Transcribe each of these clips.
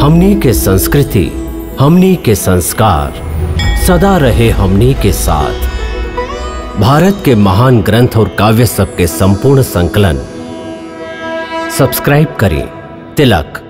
हमनी के संस्कृति, हमनी के संस्कार सदा रहे हमनी के साथ। भारत के महान ग्रंथ और काव्य सब के संपूर्ण संकलन सब्सक्राइब करें तिलक।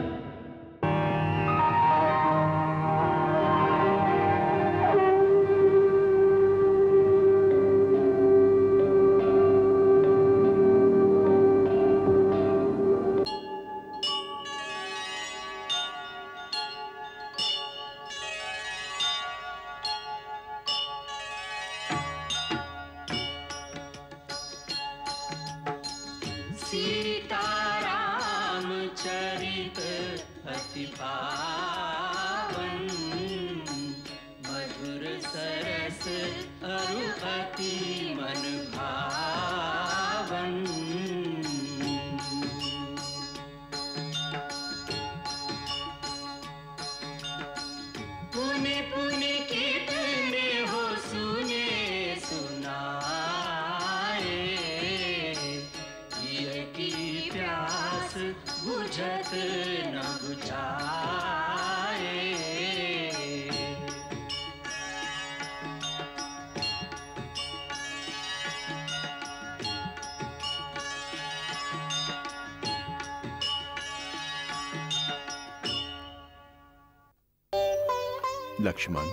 लक्ष्मण,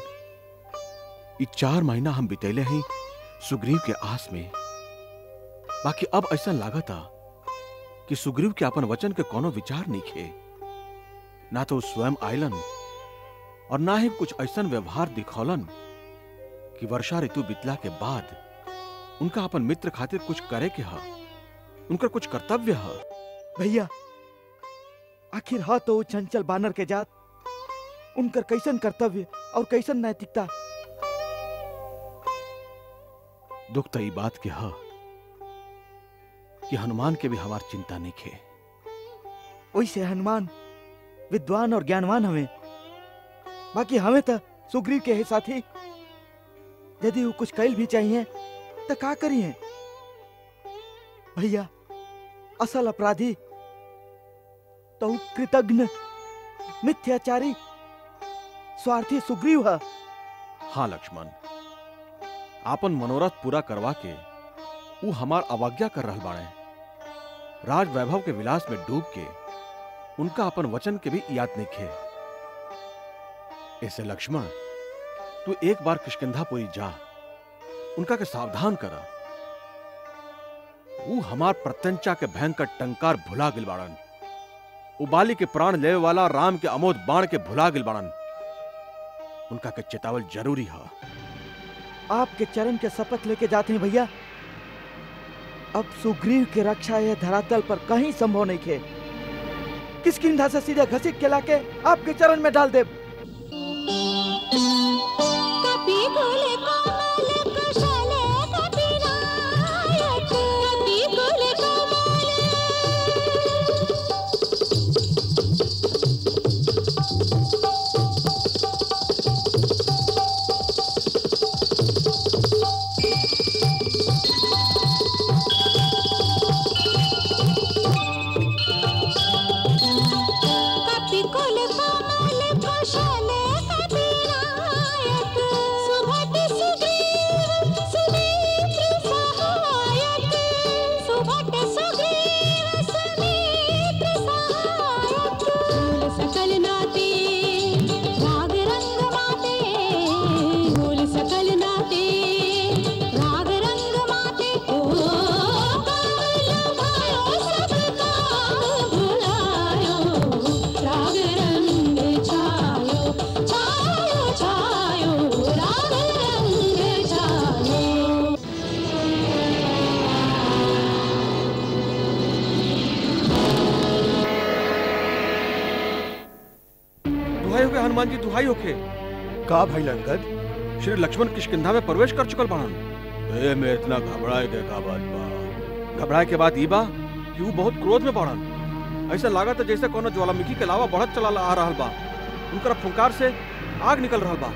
ये 4 महीना हम बितैले हैं सुग्रीव के आस में। बाकी अब ऐसा लागता कि सुग्रीव के अपन वचन के कोनो विचार नहीं खे। ना तो स्वयं आयलन और ना ही कुछ ऐसा व्यवहार दिखौलन कि वर्षा ऋतु बितला के बाद उनका अपन मित्र खातिर कुछ करे के हा, उनका कुछ कर्तव्य हा। भैया, आखिर हा तो चंचल बानर के जात, उनकर कैसन कर्तव्य और कैसन नैतिकता। दुख तो ये बात के हा कि हनुमान के भी हमार चिंता नहीं खे। वैसे हनुमान विद्वान और ज्ञानवान हमें, बाकी हमें तो सुग्रीव के ही साथी। यदि वो कुछ कैल भी चाहिए तो का करिए भैया? असल अपराधी तो कृतघ्न मिथ्याचारी स्वार्थी सुग्रीव है। हाँ लक्ष्मण, आपन मनोरथ पूरा करवा के वो हमार अवज्ञा कर रहल बाड़े। राज वैभव के विलास में डूब के उनका अपन वचन के भी याद नहीं खे। ऐसे लक्ष्मण, तू एक बार किष्किंधापुरी जा, उनका के सावधान करा। वो हमार प्रत्यंचा के भयंकर टंकार भुला गिल बाड़न। उबाली के प्राण लेवे वाला राम के अमोद बाण के भुला गिल बाड़न। उनका के चेतावल जरूरी है। आपके चरण के शपथ लेके जाते हैं भैया। अब सुग्रीव की रक्षा यह धरातल पर कहीं संभव नहीं थे। किष्किंधा से सीधे घसीट के लाके आपके चरण में डाल दे। हनुमान जी दुहाई होके। का भाई अंगद? श्री लक्ष्मण किष्किंधा में प्रवेश कर चुकल बाड़न। ए में इतना घबराए के का बात बा? घबराए के बाद ई बा कि वो बहुत क्रोध में बाड़न। ऐसा लागत है जैसे कोनो ज्वालामुखी के लावा बढ़त चला आ रहल बा। उनकर फुंकार से आग निकल रहल बा।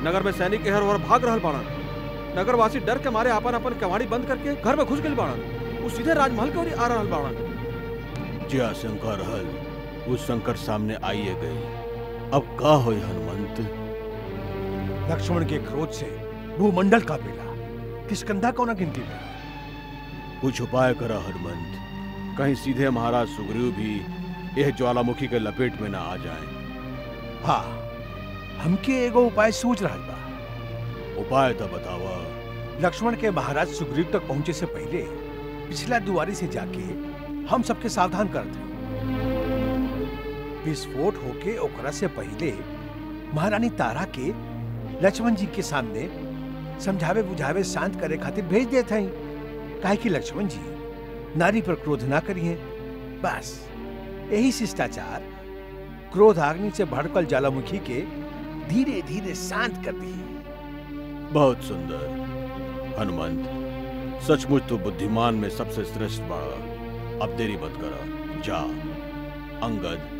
नगर में सैनिक एहर ओहर भाग रहल बाड़न। नगरवासी डर के मारे अपन अपन कवाड़ी बंद करके घर में घुस गइल बाड़न। वो सीधे राजमहल के ओर आ रहल बाड़न। जे आशंका रहल उस संकट सामने आइए गई। अब का होई हनुमंत? लक्ष्मण के क्रोध से भूमंडल का बेला किष्किंधा को न गिनती में। कुछ उपाय करा हनुमंत, कहीं सीधे महाराज सुग्रीव भी यह ज्वालामुखी के लपेट में न आ जाएं। हाँ, हमके एगो उपाय सूझ रहा बा। उपाय तो बतावा। लक्ष्मण के महाराज सुग्रीव तक पहुंचे से पहले पिछला दुआरी से जाके हम सबके सावधान कर दे। विस्फोट होके ओकरा से पहले महारानी तारा के लक्ष्मण जी के सामने समझावे बुझावे शांत करे खातिर भेज देते हैं, काहे कि लक्ष्मण जी नारी पर क्रोध ना करिए। बस यही शिष्टाचार क्रोध अग्नि से भड़कल ज्वालामुखी के धीरे धीरे शांत कर दी। बहुत सुंदर हनुमंत, सचमुच तो बुद्धिमान में सबसे श्रेष्ठ बड़ा। अब देरी मत करा, जा। अंगद,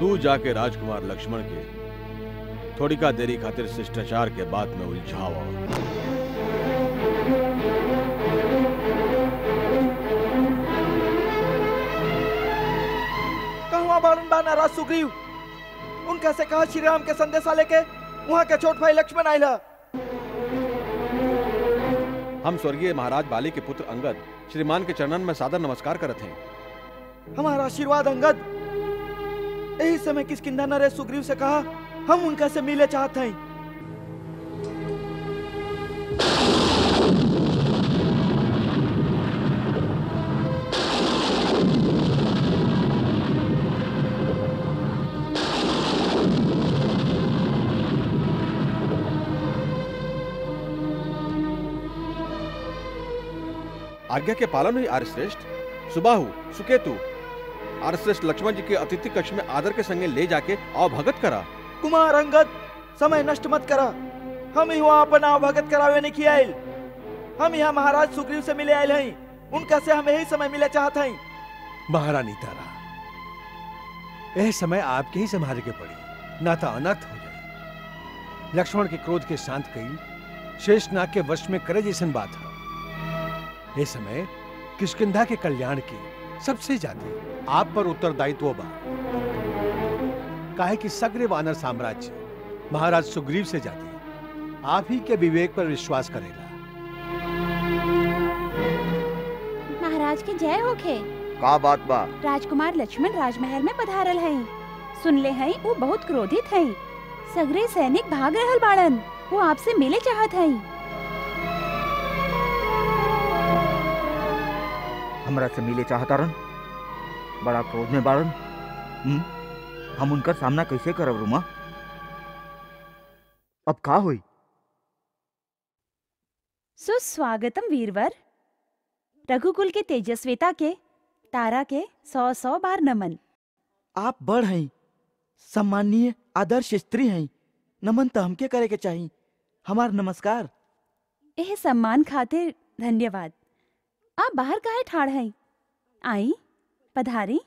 तू जाके राजकुमार लक्ष्मण के थोड़ी का देरी खातिर शिष्टाचार के बात में उलझावा। कहवा बारन बाना राज सुग्रीव? उनका से कहा श्री राम के संदेशा लेके वहां के छोट भाई लक्ष्मण आइला। हम स्वर्गीय महाराज बाली के पुत्र अंगद श्रीमान के चरणन में सादर नमस्कार करते हैं। हमारा आशीर्वाद अंगद। यही समय किष्किंधा नरेश सुग्रीव से कहा हम उनका से मिले चाहते हैं। आज्ञा के पालन हुई आर्यश्रेष्ठ। सुबाहु, सुकेतु, आर्यश्रेष्ठ लक्ष्मण जी के अतिथि कक्ष में आदर के संगे ले जाके अवभगत करा। कुमार अंगद, समय नष्ट मत करा। हम यहाँ अपन अवभगत करावे नहीं किया। हम यहाँ महाराज सुग्रीव से मिले आयल हैं। उनका से हम यही समय मिले चाहते हैं। महारानी तारा, यह समय आपके ही संभाले के पड़ी, ना तो अनर्थ हो जाए। लक्ष्मण के क्रोध के शांत कई शेषनाग के वश में करे जैसन बात है। यह समय किष्किंधा के कल्याण की सबसे ज्यादा आप पर उत्तरदायित्व बा, काहे कि सग्र वानर साम्राज्य महाराज सुग्रीव से जाते आप ही के विवेक पर विश्वास करेगा। महाराज के जय होखे। का बात बा? राजकुमार लक्ष्मण राजमहल में पधारल हैं। सुनले हैं वो बहुत क्रोधित हैं। सगरे सैनिक भाग रहल बाड़न। वो आपसे मिले चाहत हैं। हमरा से मिले चाहतारन? बड़ा क्रोध में बाड़न। हम उनका सामना कैसे करब रुमा? अब का हुई? सुस्वागतम वीरवर। रघुकुल के तेजस्विता के तारा के 100 बार नमन। आप बड़ हैं, सम्माननीय आदर्श स्त्री हैं। नमन तो हमके करे के चाहिए। हमार नमस्कार। यह सम्मान खातिर धन्यवाद। आप बाहर काहे ठाड़ हैं? आई, पधारी।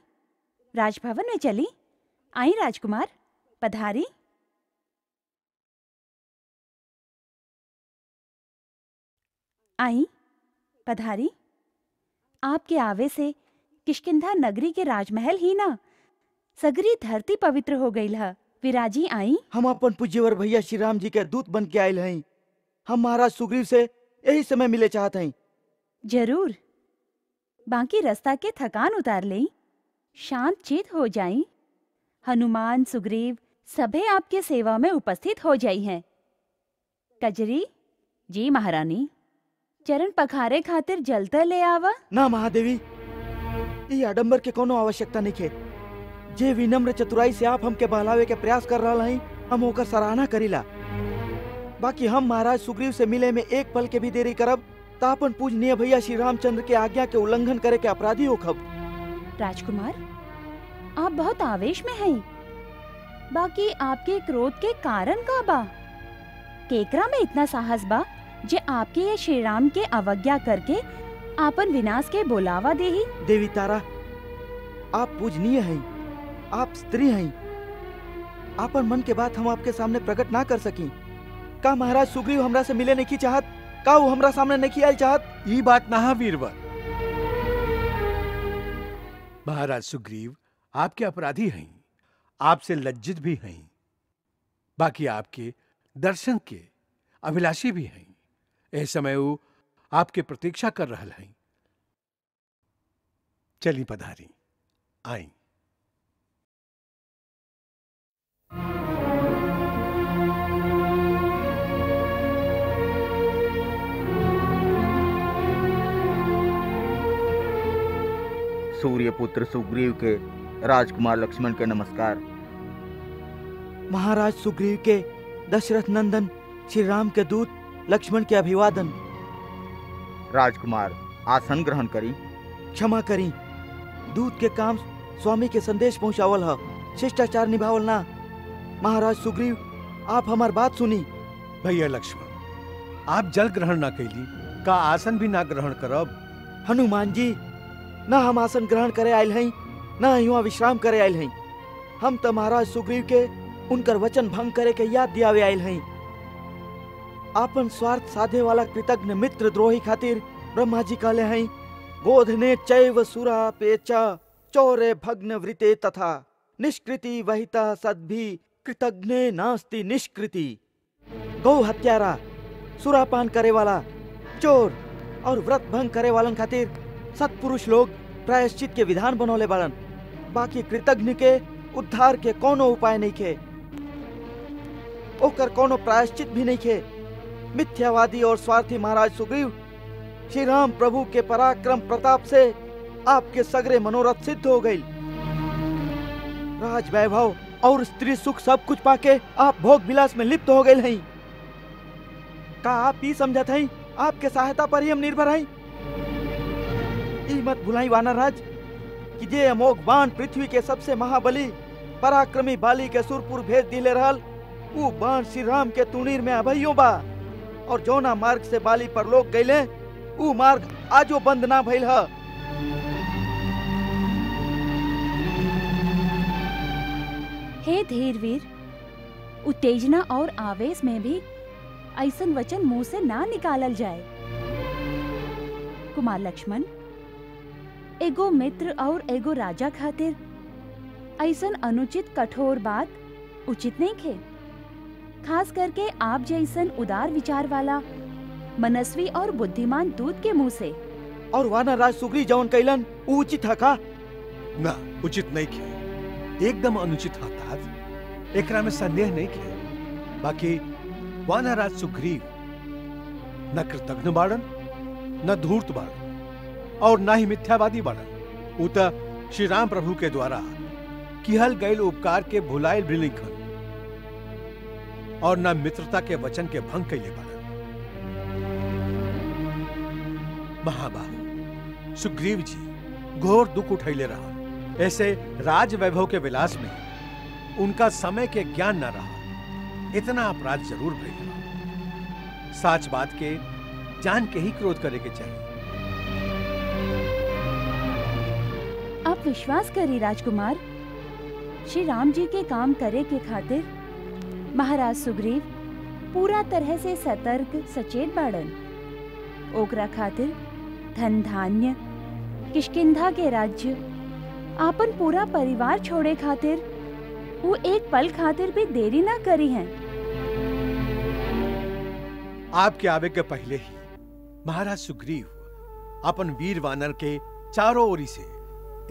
राजभवन में चली। आई राजकुमार, पधारी। आई, पधारी। आपके आवे से किष्किंधा नगरी के राजमहल ही ना सगरी धरती पवित्र हो गई है। विराजी आई। हम अपन पूज्यवर भैया श्री राम जी के दूत बन के आयल हैं। हम महाराज सुग्रीव से यही समय मिले चाहते हैं। जरूर। बाकी रास्ता के थकान उतार लें, शांत चित हो जाएं। हनुमान सुग्रीव सभे आपके सेवा में उपस्थित हो जाई हैं। कजरी जी महारानी, चरण पखारे खातिर जलता ले आवा। ना महादेवी, ये आडंबर के कोनो आवश्यकता नहीं है। जे विनम्र चतुराई से आप हमके बहलावे के प्रयास कर रहा हैं, हम होकर सराहना करीला। बाकी हम महाराज सुग्रीव से मिले में एक पल के भी देरी करब तो अपन पूजनीय भैया श्री रामचंद्र के आज्ञा के उल्लंघन करे के अपराधी होखब। राजकुमार, आप बहुत आवेश में हैं। बाकी आपके क्रोध के कारण का बा? केकरा में इतना साहस बा जे आपके ये श्री राम के अवज्ञा करके आपन विनाश के बुलावा देही? देवी तारा, आप पूजनीय हैं, आप स्त्री हैं। आपन मन के बात हम आपके सामने प्रकट ना कर सकी। का महाराज सुग्रीव हमरा से मिले नहीं की चाहत? का वो हमरा सामने नहीं आयल चाहत? ये बात ना वीरवर। महाराज सुग्रीव आपके अपराधी हैं। आपसे लज्जित भी हैं, बाकी आपके दर्शन के अभिलाषी भी हैं। इस समय वो आपके प्रतीक्षा कर रहल हैं। चली पधारी, आई। सूर्यपुत्र सुग्रीव के राजकुमार लक्ष्मण के नमस्कार। महाराज सुग्रीव के दशरथ नंदन श्री राम के दूत लक्ष्मण के अभिवादन। राजकुमार आसन ग्रहण करी। क्षमा करी, दूत के काम स्वामी के संदेश पहुंचावल है, शिष्टाचार निभावल ना। महाराज सुग्रीव, आप हमार बात सुनी। भैया लक्ष्मण, आप जल ग्रहण ना कैली का आसन भी ना ग्रहण करब? हनुमान जी, ना हम आसन ग्रहण करे आयल हैं, ना युवा विश्राम करे आयल हैं। हम तो महाराज सुग्रीव के उनकर वचन भंग करे के याद दियावे आयल हैं। आपन स्वार्थ साधे वाला कृतज्ञ मित्र द्रोही खातिर ब्रह्मा जी कहले हैं, गोधने चैव सुरा पेचा चौरे भग्न वृते तथा निष्कृति वहिता सद्भि कृतज्ञे नास्ति निष्कृति। गौ हत्यारा, सुरापान करे वाला, चोर और व्रत भंग करे वालन खातिर सत्पुरुष लोग प्रायश्चित के विधान बनौले बाड़न। बाकी कृतज्ञ के उद्धार के कोनो उपाय नहीं खे, ओकर कोनो प्रायश्चित भी नहीं खे। मिथ्यावादी और स्वार्थी महाराज सुग्रीव, श्री राम प्रभु के पराक्रम प्रताप से आपके सगरे मनोरथ सिद्ध हो गई। राज वैभव और स्त्री सुख सब कुछ पाके आप भोग विलास में लिप्त हो गए हैं। का आप ही समझत हैं आपके सहायता पर ही हम निर्भर हैं? ई मत भुलाई वानर राज कि जे अमोघ बाण पृथ्वी के सबसे महाबली पराक्रमी बाली के सुरपुर भेज दिले रहल, वो बाण श्री राम के तुणीर में अभयो बा। और जौना मार्ग से बाली पर लोग गईले, वो मार्ग आजो बंद ना भइल है। हे धीरवीर, उत्तेजना और आवेश में भी ऐसन वचन मुंह से ना निकालल जाए। कुमार लक्ष्मण, एगो मित्र और एगो राजा खातिर ऐसन अनुचित कठोर बात उचित नहीं खे। खास करके आप जैसन उदार विचार वाला मनस्वी और बुद्धिमान दूत के मुंह से। और वानर राज सुग्रीव जौन कैलन ऊ उचित है का? ना, उचित नहीं खे, एकदम अनुचित हतात, एकरा में संदेह नहीं खे। बाकी वानरराज सुग्रीव न कृतज्ञ बाड़न, न धूर्त बाड़न और न ही मिथ्यावादी बाड़न। उ त श्री राम प्रभु के द्वारा किहल गईल उपकार के भुलाइल भी लिखन और न मित्रता के वचन के भंग कैले बाड़न। महाबाहु सुग्रीव जी घोर दुख उठैले रहा। ऐसे राज वैभव के विलास में उनका समय के ज्ञान न रहा। इतना अपराध जरूर भइल। साच बात के जान के ही क्रोध करे के चाहिए। आप विश्वास करिए राजकुमार, श्री राम जी के काम करे के खातिर महाराज सुग्रीव पूरा तरह से सतर्क सचेत बाड़न। ओकरा खातिर धन धान्य, किष्किंधा के राज्य, आपन पूरा परिवार छोड़े खातिर वो एक पल खातिर भी देरी ना करी हैं। आपके आवे के पहले ही महाराज सुग्रीव अपन वीर वानर के चारों ओरी से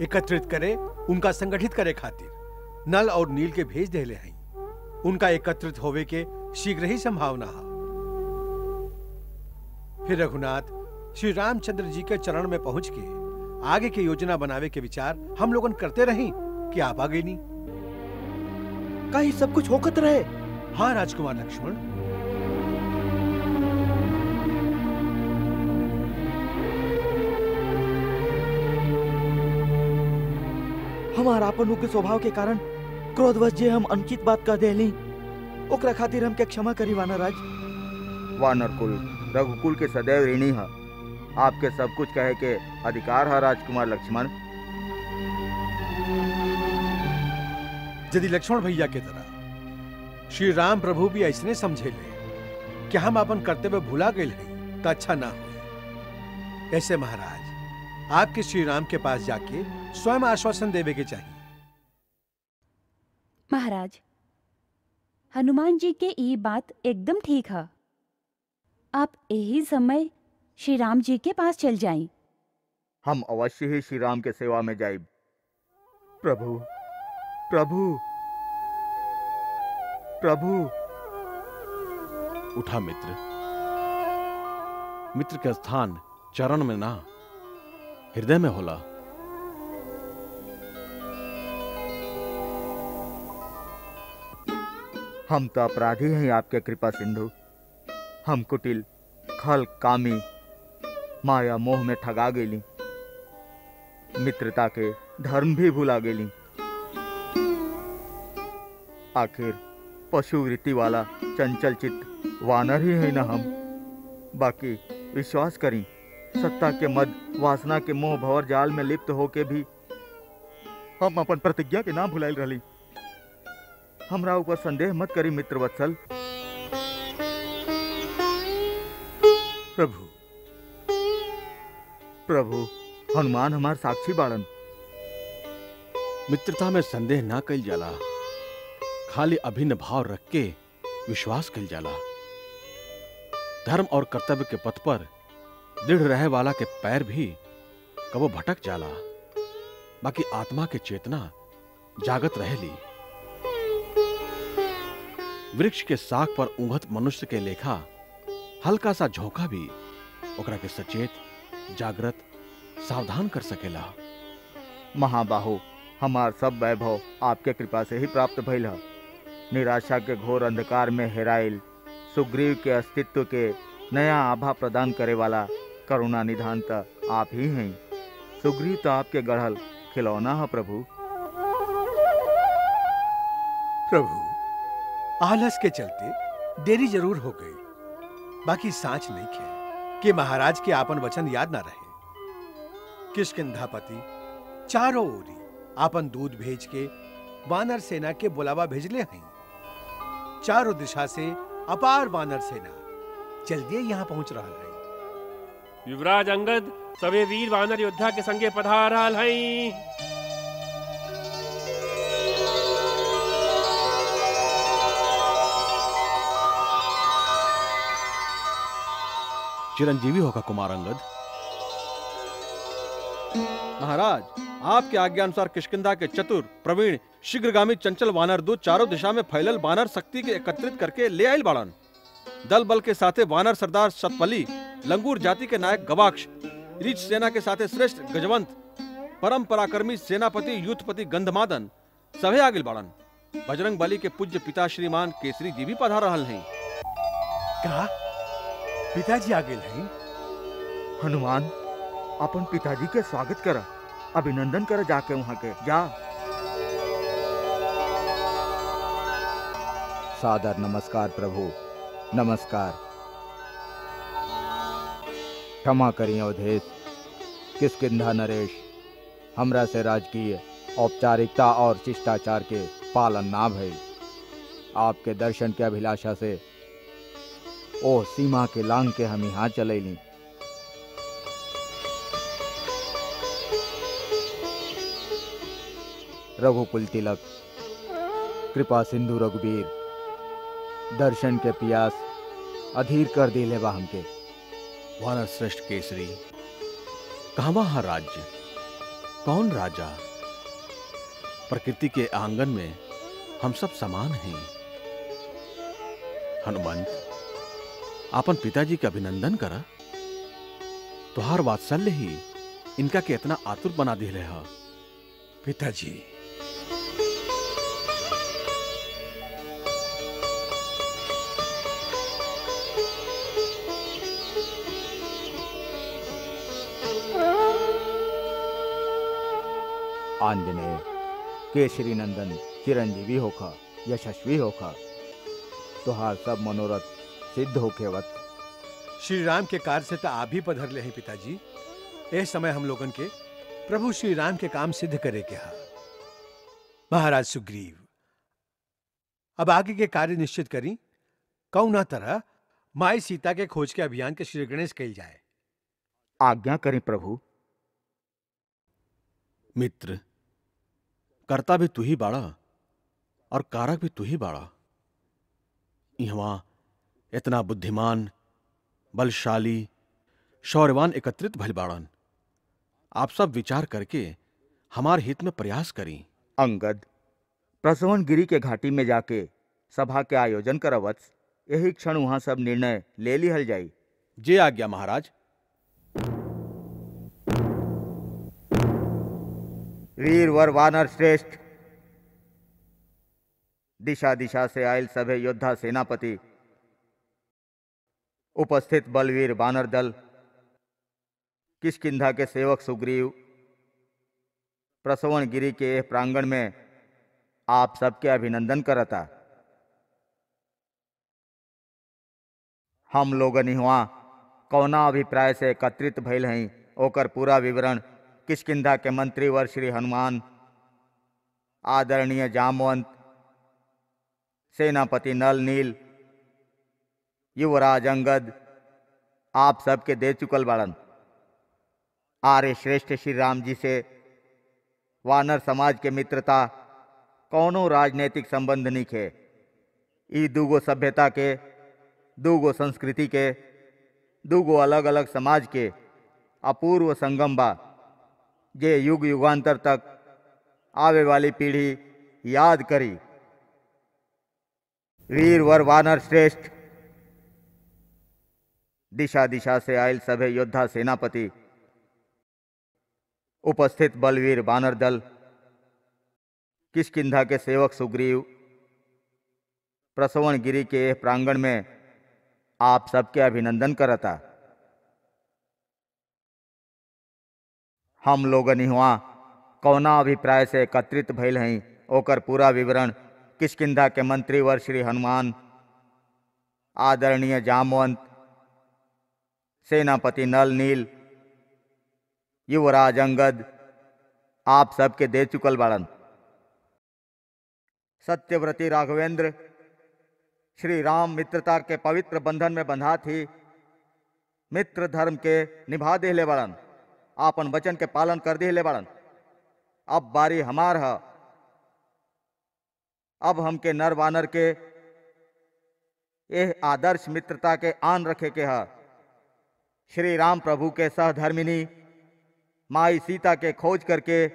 एकत्रित करे, उनका संगठित करे खातिर नल और नील के भेज देले हैं। उनका एकत्रित होवे के शीघ्र ही संभावना है। फिर रघुनाथ श्री रामचंद्र जी के चरण में पहुंच के आगे की योजना बनावे के विचार हम लोगन करते रही कि आप आ गई नहीं। कहीं सब कुछ होकत रहे। हाँ राजकुमार लक्ष्मण, हमारा अपन उग्र स्वभाव के कारण क्रोधवश जे हम अनुचित बात कह देली, ओकरा खातिर हम के क्षमा करी वानर राज। वानर कुल रघुकुल के सदैव ऋणी है। आपके सब कुछ कहे के अधिकार है राजकुमार लक्ष्मण। यदि लक्ष्मण भैया के तरह श्री राम प्रभु भी ऐसने समझे ले कि हम अपन कर्तव्य भुला गए हैं तो अच्छा ना हो। ऐसे महाराज आपके श्री राम के पास जाके स्वयं आश्वासन देवे के चाहिए। महाराज, हनुमान जी के ई बात एकदम ठीक है। आप यही समय श्री राम जी के पास चल जाएं। हम अवश्य ही श्री राम के सेवा में जाइब। प्रभु प्रभु प्रभु। उठा मित्र। मित्र के स्थान चरण में ना, हृदय में होला। हम तो अपराधी हैं आपके कृपा सिंधु। हम कुटिल, खल, कामी, माया मोह में ठगा गेली, मित्रता के धर्म भी भुला गेली। आखिर पशु वृत्ति वाला चंचल चित्त वानर ही है ना हम। बाकी विश्वास करी, सत्ता के मद, वासना के मोह भंवर जाल में लिप्त होके भी हम अपन प्रतिज्ञा के ना भुलाइल रही। हमरा ऊपर संदेह मत करी मित्र वत्सल। प्रभु प्रभु, हनुमान हमार साक्षी बाड़न। मित्रता में संदेह ना कइल जाला, खाली अभिन्न भाव रख के विश्वास कइल जाला। धर्म और कर्तव्य के पथ पर दृढ़ रहे वाला के पैर भी कबो भटक जाला, बाकी आत्मा के चेतना जागत रहेली। वृक्ष के साख पर ऊंघत मनुष्य के लेखा हल्का सा झोंका भी ओकरा के सचेत, जागृत, सावधान कर सकेला। महाबाहु, हमार सब वैभव आपके कृपा से ही प्राप्त भइल है। निराशा के घोर अंधकार में हेराइल सुग्रीव के अस्तित्व के नया आभा प्रदान करे वाला करुणा निधान तो आप ही हैं। सुग्रीव तो आपके गढ़ल खिलौना है प्रभु। प्रभु, आलस के चलते देरी जरूर हो गई, बाकी सांच नहीं खे कि महाराज के आपन वचन याद ना रहे। किष्किंधापति चारों ओरी आपन दूध भेज के वानर सेना के बुलावा भेजले हैं। चारों दिशा से अपार वानर सेना जल्दी यहाँ पहुंच रहा है। युवराज अंगद सवे वीर वानर योद्धा के संगे पधार रहल हैं। चिरंजीवी होगा कुमार अंगद। महाराज, आपके आज्ञानुसार किष्किंधा के चतुर, प्रवीण, शीघ्रगामी चंचल वानर दूत चारों दिशा में फैलल वानर शक्ति के एकत्रित करके ले आयल बाड़न। दल बल के साथे वानर सरदार शतपली, लंगूर जाति के नायक गवाक्ष, रीछ सेना के साथे श्रेष्ठ गजवंत, परम पराक्रमी सेनापति यूथपति गंधमादन सभे आगिल बाड़न। बजरंग बली के पूज्य पिता श्रीमान केसरी जी भी पधार रहल हैं। कहा पिताजी आ गए हैं? हनुमान, अपन पिताजी के स्वागत कर, अभिनंदन कर जाके वहां के जा। सादर नमस्कार प्रभु, नमस्कार। क्षमा करिए अवधेश, किष्किंधा नरेश, हमरा से राजकीय औपचारिकता और शिष्टाचार के पालन ना भइल। आपके दर्शन के अभिलाषा से ओ सीमा के लांग के हम यहाँ चलैली। रघुकुल तिलक, कृपा सिंधु रघुबीर, दर्शन के पियास अधीर कर दिले बा हमके। वानर श्रेष्ठ केसरी, कहवा हा राज्य, कौन राजा? प्रकृति के आंगन में हम सब समान हैं। हनुमंत, आपन पिताजी के अभिनंदन करा। तुहार वात्सल्य ही इनका के इतना आतुर बना दिले हा। पिताजी, आंजनेय, केसरी नंदन, चिरंजीवी होखा, यशस्वी होखा, तुहार सब मनोरथ सिद्ध होके वत। श्री राम के कार्य से तो आप भी पधर ले हैं पिताजी। इस समय हम लोगन के प्रभु श्री राम के काम सिद्ध करे के हा। महाराज सुग्रीव, अब आगे के कार्य निश्चित करी। कौना तरह माई सीता के खोज के अभियान के श्री गणेश कइल जाए। आज्ञा करें प्रभु। मित्र, कर्ता भी तू ही बाड़ा और कारक भी तू ही बाड़ा। इहवा इतना बुद्धिमान, बलशाली, शौर्यवान एकत्रित भइल बाड़न। आप सब विचार करके हमार हित में प्रयास करी। अंगद, प्रसवन गिरी के घाटी में जाके सभा के आयोजन करवत, यही क्षण वहां सब निर्णय ले लिहल जाई। जे आज्ञा महाराज। वीर वर वानर श्रेष्ठ, दिशा दिशा से आयल सभे योद्धा सेनापति, उपस्थित बलवीर वानर दल, किष्किंधा के सेवक सुग्रीव, प्रसवन गिरी के यह प्रांगण में आप सबके अभिनंदन करता। हम लोगन इहवा कौना अभिप्राय से एकत्रित भइल हई ओकर पूरा विवरण किष्किंधा के मंत्री वर श्री हनुमान, आदरणीय जामवंत, सेनापति नल नील, युवराज अंगद आप सबके दे चुकल बाड़न। आर्य श्रेष्ठ श्री राम जी से वानर समाज के मित्रता कौनो राजनीतिक संबंध निखे। ई दूगो सभ्यता के, दूगो संस्कृति के, दूगो अलग अलग समाज के अपूर्व संगम बा, जे युग युगांतर तक आवे वाली पीढ़ी याद करी। वीर वर वानर श्रेष्ठ, दिशा दिशा से आयल सभे योद्धा सेनापति, उपस्थित बलवीर वानर दल, किष्किंधा के सेवक सुग्रीव, प्रसवन गिरी के यह प्रांगण में आप सबके अभिनंदन करता। हम लोगन इहवा कौना अभिप्राय से एकत्रित भइल हई ओकर पूरा विवरण किष्किंधा के मंत्री वर श्री हनुमान, आदरणीय जामवंत, सेनापति नल नील, युवराज अंगद आप सबके दे चुकल बाड़न। सत्यव्रती राघवेंद्र श्री राम मित्रता के पवित्र बंधन में बंधा थी, मित्र धर्म के निभा देले बाड़न, आपन वचन के पालन कर देले बाड़न। अब बारी हमार है। अब हमके नर वानर के यह आदर्श मित्रता के आन रखे के है। श्री राम प्रभु के सहधर्मिनी माई सीता के खोज करके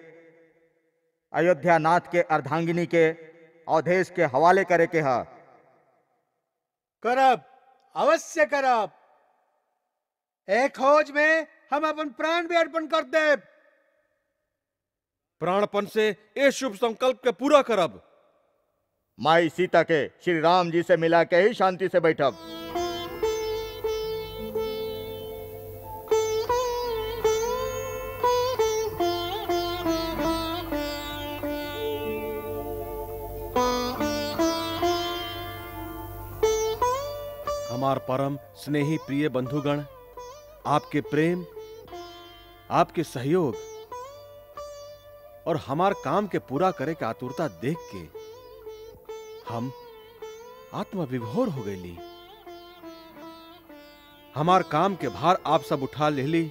अयोध्या नाथ के अर्धांगिनी के अवधेश के हवाले करे के है। करब, अवश्य करब। एक खोज में हम अपन प्राण भी अर्पण कर देब। प्राणपन से ये शुभ संकल्प के पूरा करब। माई सीता के श्री राम जी से मिला के ही शांति से बैठब। हमार परम स्नेही प्रिय बंधुगण, आपके प्रेम, आपके सहयोग और हमार काम के पूरा करे के आतुरता देख के हम आत्मविभोर हो गईली। हमार काम के भार आप सब उठा लेली।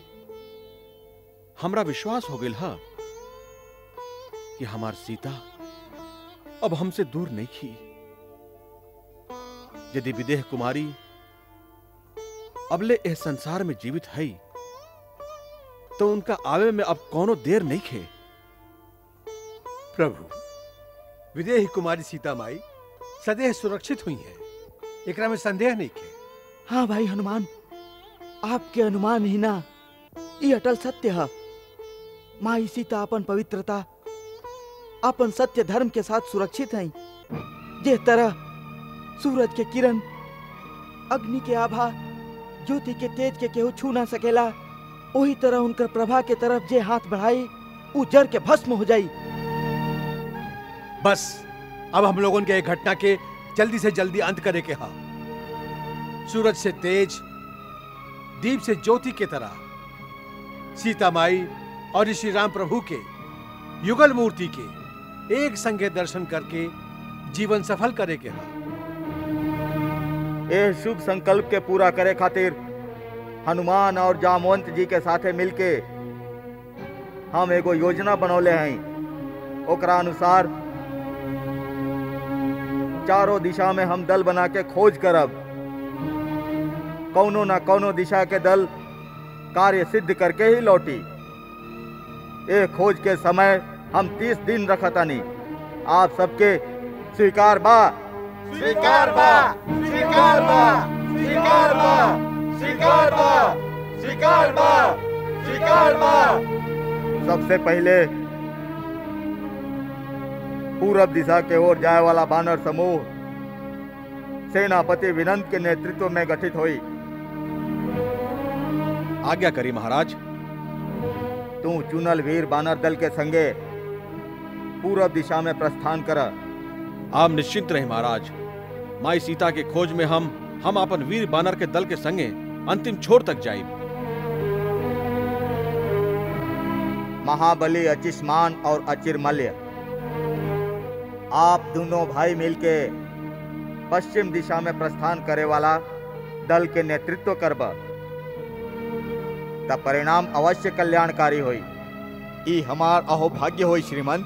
हमरा विश्वास हो गई है कि हमार सीता अब हमसे दूर नहीं थी। यदि विदेह कुमारी अबले इस संसार में जीवित है तो उनका आवे में अब कोनो देर नहीं खे। प्रभु, विदेही कुमारी सीता माई सदैव सुरक्षित हुई है, एकरा में संदेह नहीं के। हाँ भाई हनुमान, आपके अनुमान ही ना ये अटल सत्य है। माई सीता अपन पवित्रता, अपन सत्य धर्म के साथ सुरक्षित हैं। जिस तरह सूरज के किरण, अग्नि के आभा, ज्योति के तेज के केहू छू ना सकेला, वही तरह उनकर प्रभा के तरफ जे हाथ बढ़ाई वो जर के भस्म हो जाई। बस अब हम लोगों के एक घटना के जल्दी से जल्दी अंत करे के हा। सूरज से तेज, दीप से ज्योति के तरह सीता माई और श्री राम प्रभु के युगल मूर्ति के एक संगे दर्शन करके जीवन सफल करे के हा। यह शुभ संकल्प के पूरा करे खातिर हनुमान और जामवंत जी के साथे मिलके हम एगो योजना बनौले हैं। ओकरा अनुसार चारों दिशा में हम दल बना के खोज करब। कौनो ना कौनो दिशा के दल कार्य सिद्ध करके ही लौटी। ए खोज के समय हम 30 दिन रखतानी। आप सबके स्वीकार बा? स्वीकार बा, स्वीकार बा, स्वीकार बा, स्वीकार बा, स्वीकार बा, स्वीकार बा। सबसे पहले पूरब दिशा के ओर जाए वाला बानर समूह सेनापति विनंत के नेतृत्व में गठित हुई। आज्ञा करी महाराज। तू चुनल वीर बानर दल के संगे पूरब दिशा में प्रस्थान कर। आप निश्चिंत रहे महाराज। माई सीता के खोज में हम अपन वीर बानर के दल के संगे अंतिम छोर तक जाए। महाबली अचिष्मान और अचिरमल्य, आप दोनों भाई मिलके पश्चिम दिशा में प्रस्थान करे वाला दल के नेतृत्व करब। तब परिणाम अवश्य कल्याणकारी होई। ई हमार अहोभाग्य होई श्रीमंत।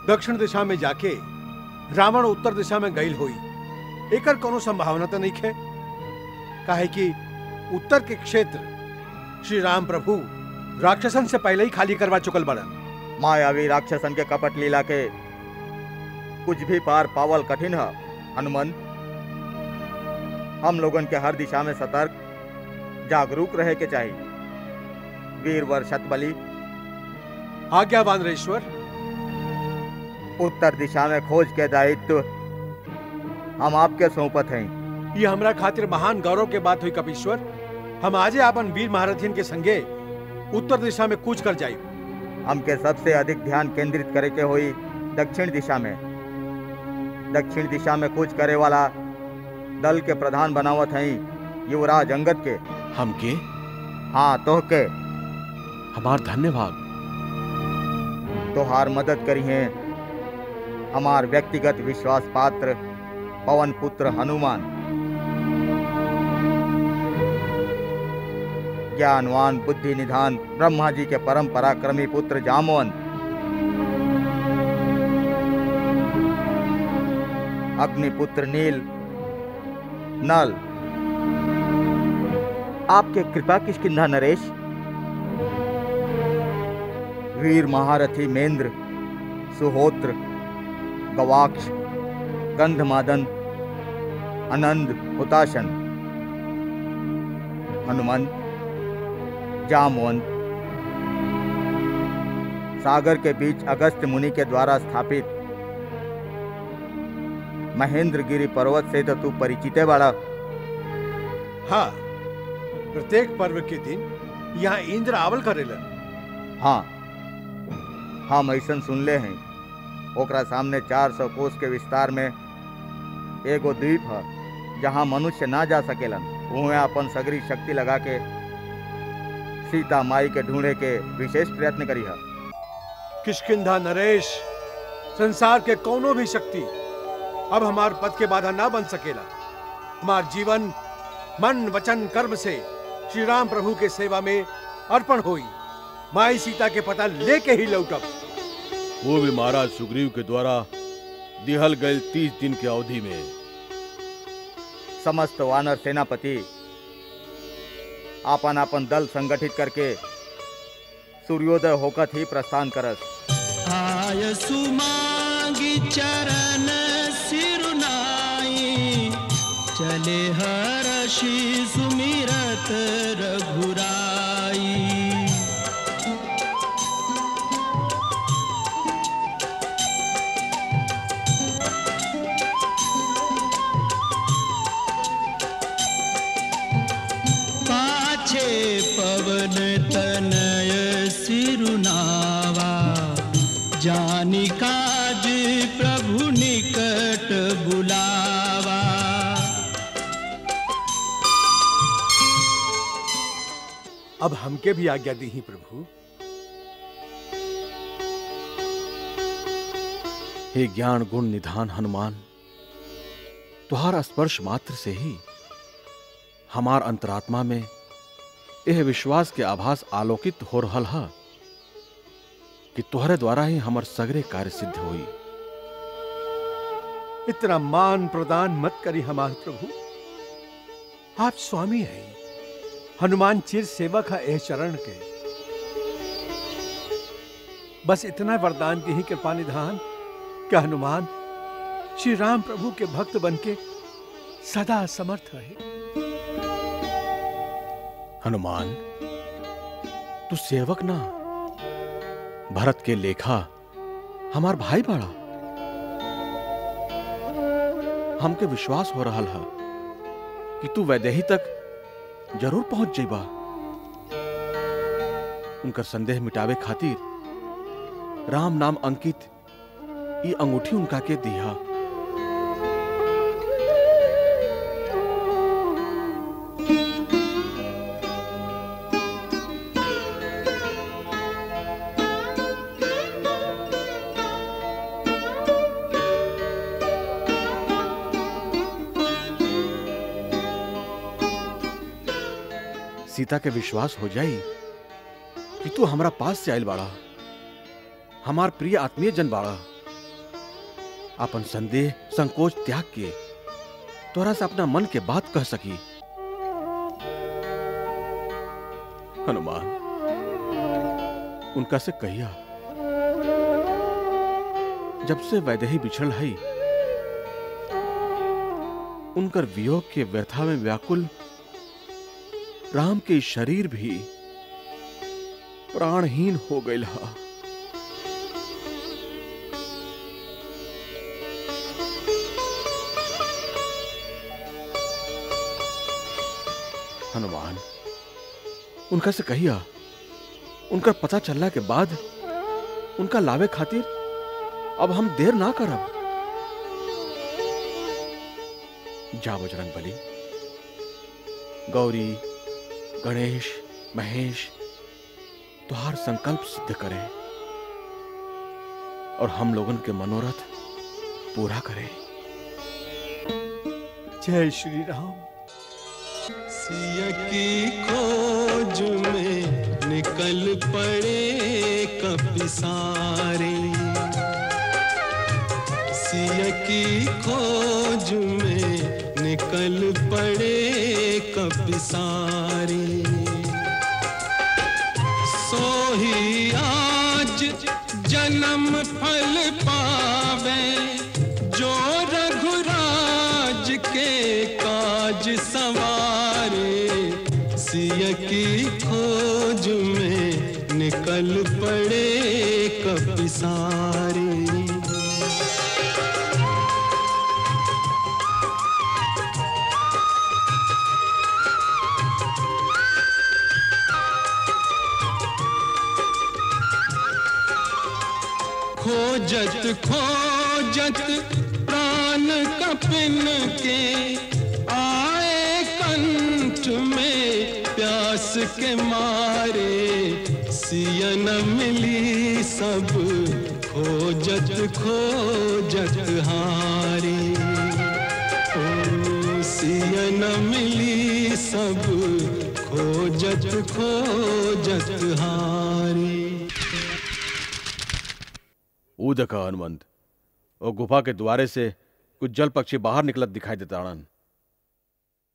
दक्षिण दिशा में जाके रावण उत्तर दिशा में गईल होई, एकर कोनो संभावना तो नहीं है। काहे कि उत्तर के क्षेत्र श्री राम प्रभु राक्षसन से पहले ही खाली करवा चुकल बड़न। मायावी राक्षसन के कपट लीला के कुछ भी पार पावल कठिन है हनुमंत। हम लोगन के हर दिशा में सतर्क जागरूक रहे के चाहिए। वीरवर शतबली। आज्ञा वानरेश्वर। उत्तर दिशा में खोज के दायित्व हम आपके सौंपत हैं। ये हमरा खातिर महान गौरव के बात हुई कपीश्वर। हम आजे अपन वीर महारथियन के संगे उत्तर दिशा में कूच कर जाए। हमके सबसे अधिक ध्यान केंद्रित करे के हुई दक्षिण दिशा में। दक्षिण दिशा में कूच करे वाला दल के प्रधान बनावत हैं युवराज अंगद के। हमके? हाँ तोहके। हमार धन्यवाद। तोहार मदद करी हैं हमार व्यक्तिगत विश्वास पात्र पवन पुत्र हनुमान, ज्ञानवान बुद्धि निधान ब्रह्मा जी के परम पराक्रमी पुत्र जामवंत, अग्निपुत्र नील नल। आपके कृपा किष्किंधा नरेश, वीर महारथी मेंद्र, सुहोत्र, गवाक्ष, गंधमादन, आनंद, हुताशन, हनुमंत, जामवंत। सागर के बीच अगस्त्य मुनि के द्वारा स्थापित महेंद्र गिरी पर्वत से तो तू परिचित है बड़ा। हाँ, प्रत्येक पर्व के दिन यहाँ इंद्र आवल करेलन। हाँ, हम ऐसा सुनले हैं। ओकरा सामने 400 कोस के विस्तार में एगो द्वीप है जहाँ मनुष्य ना जा सकेलन। वहाँ अपन सगरी शक्ति लगा के सीता माई के ढूंढे के विशेष प्रयत्न करी है। किष्किंधा नरेश, संसार के कोनो भी शक्ति अब हमार पद के बाधा ना बन सकेला। हमार जीवन मन वचन कर्म से श्री राम प्रभु के सेवा में अर्पण होई। माई सीता के पता लेके ही लौटब। वो भी महाराज सुग्रीव के द्वारा दिहल गए 30 दिन की अवधि में। समस्त वानर सेनापति आपन आपन दल संगठित करके सूर्योदय होकर ही प्रस्थान करस। आय सुमांगी चरण सिरुनाई, चले हर्षि सुमिरत रघुराई। पवन तनय सिरुनावा, जानी काज प्रभु निकट बुलावा। अब हमके भी आज्ञा दी ही प्रभु। हे ज्ञान गुण निधान हनुमान, तुहारा स्पर्श मात्र से ही हमार अंतरात्मा में यह विश्वास के आभास आलोकित हो रहल है कि तुहरे द्वारा ही हमर सगरे कार्य सिद्ध हुई। इतना मान प्रदान मत करी हमारे प्रभु। आप स्वामी हैं, हनुमान चिर सेवक है एह चरण के। बस इतना वरदान की ही कृपा निधान कि हनुमान श्री राम प्रभु के भक्त बनके सदा समर्थ रहे। हनुमान, तू सेवक ना, भरत के लेखा हमार भाई बड़ा। हमके विश्वास हो रहा है कि तू वैदेही तक जरूर पहुंच जाइबा। उनकर संदेह मिटावे खातिर राम नाम अंकित ई अंगूठी उनका के दिया। सीता के विश्वास हो जाई कि तू हमारा पास से आयल बाड़ा, हमार प्रिय आत्मीय जन बाड़ा। अपन संदेह संकोच त्याग के तोरा से अपना मन के बात कह सकी। हनुमान, उनका से कहिया जब से वैदेही बिछड़ है, उनकर वियोग के व्यथा में व्याकुल राम के शरीर भी प्राणहीन हो गई हा। हनुमान, उनका से कहिया उनका पता चलने के बाद उनका लावे खातिर अब हम देर ना करब। जा बजरंगबली, गौरी गणेश महेश तुहार संकल्प सिद्ध करें और हम लोगन के मनोरथ पूरा करें। जय श्री राम। सिया की खोज में निकल पड़े कपिसारे, सिया की खोज में निकल पड़े कपिसारे। सोही आज जन्म फल पावे, जो रघुराज के काज संवारे। सिया की खोज में निकल पड़े कपिसारे। खोजत खोजत प्राण कपिन के, आए कंठ में प्यास के मारे। सिया न मिली सब खोजत खोजत हारे। ओ सिया न मिली सब खोजत खोजत हारे। ऊदक हनुमंत, और गुफा के द्वारे से कुछ जल पक्षी बाहर निकलत दिखाई देता।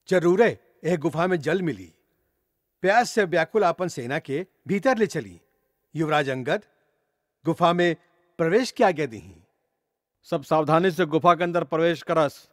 जरूर है, एक गुफा में जल मिली। प्यास से व्याकुल आपन सेना के भीतर ले चली। युवराज अंगद, गुफा में प्रवेश की आज्ञा दी। सब सावधानी से गुफा के अंदर प्रवेश करस।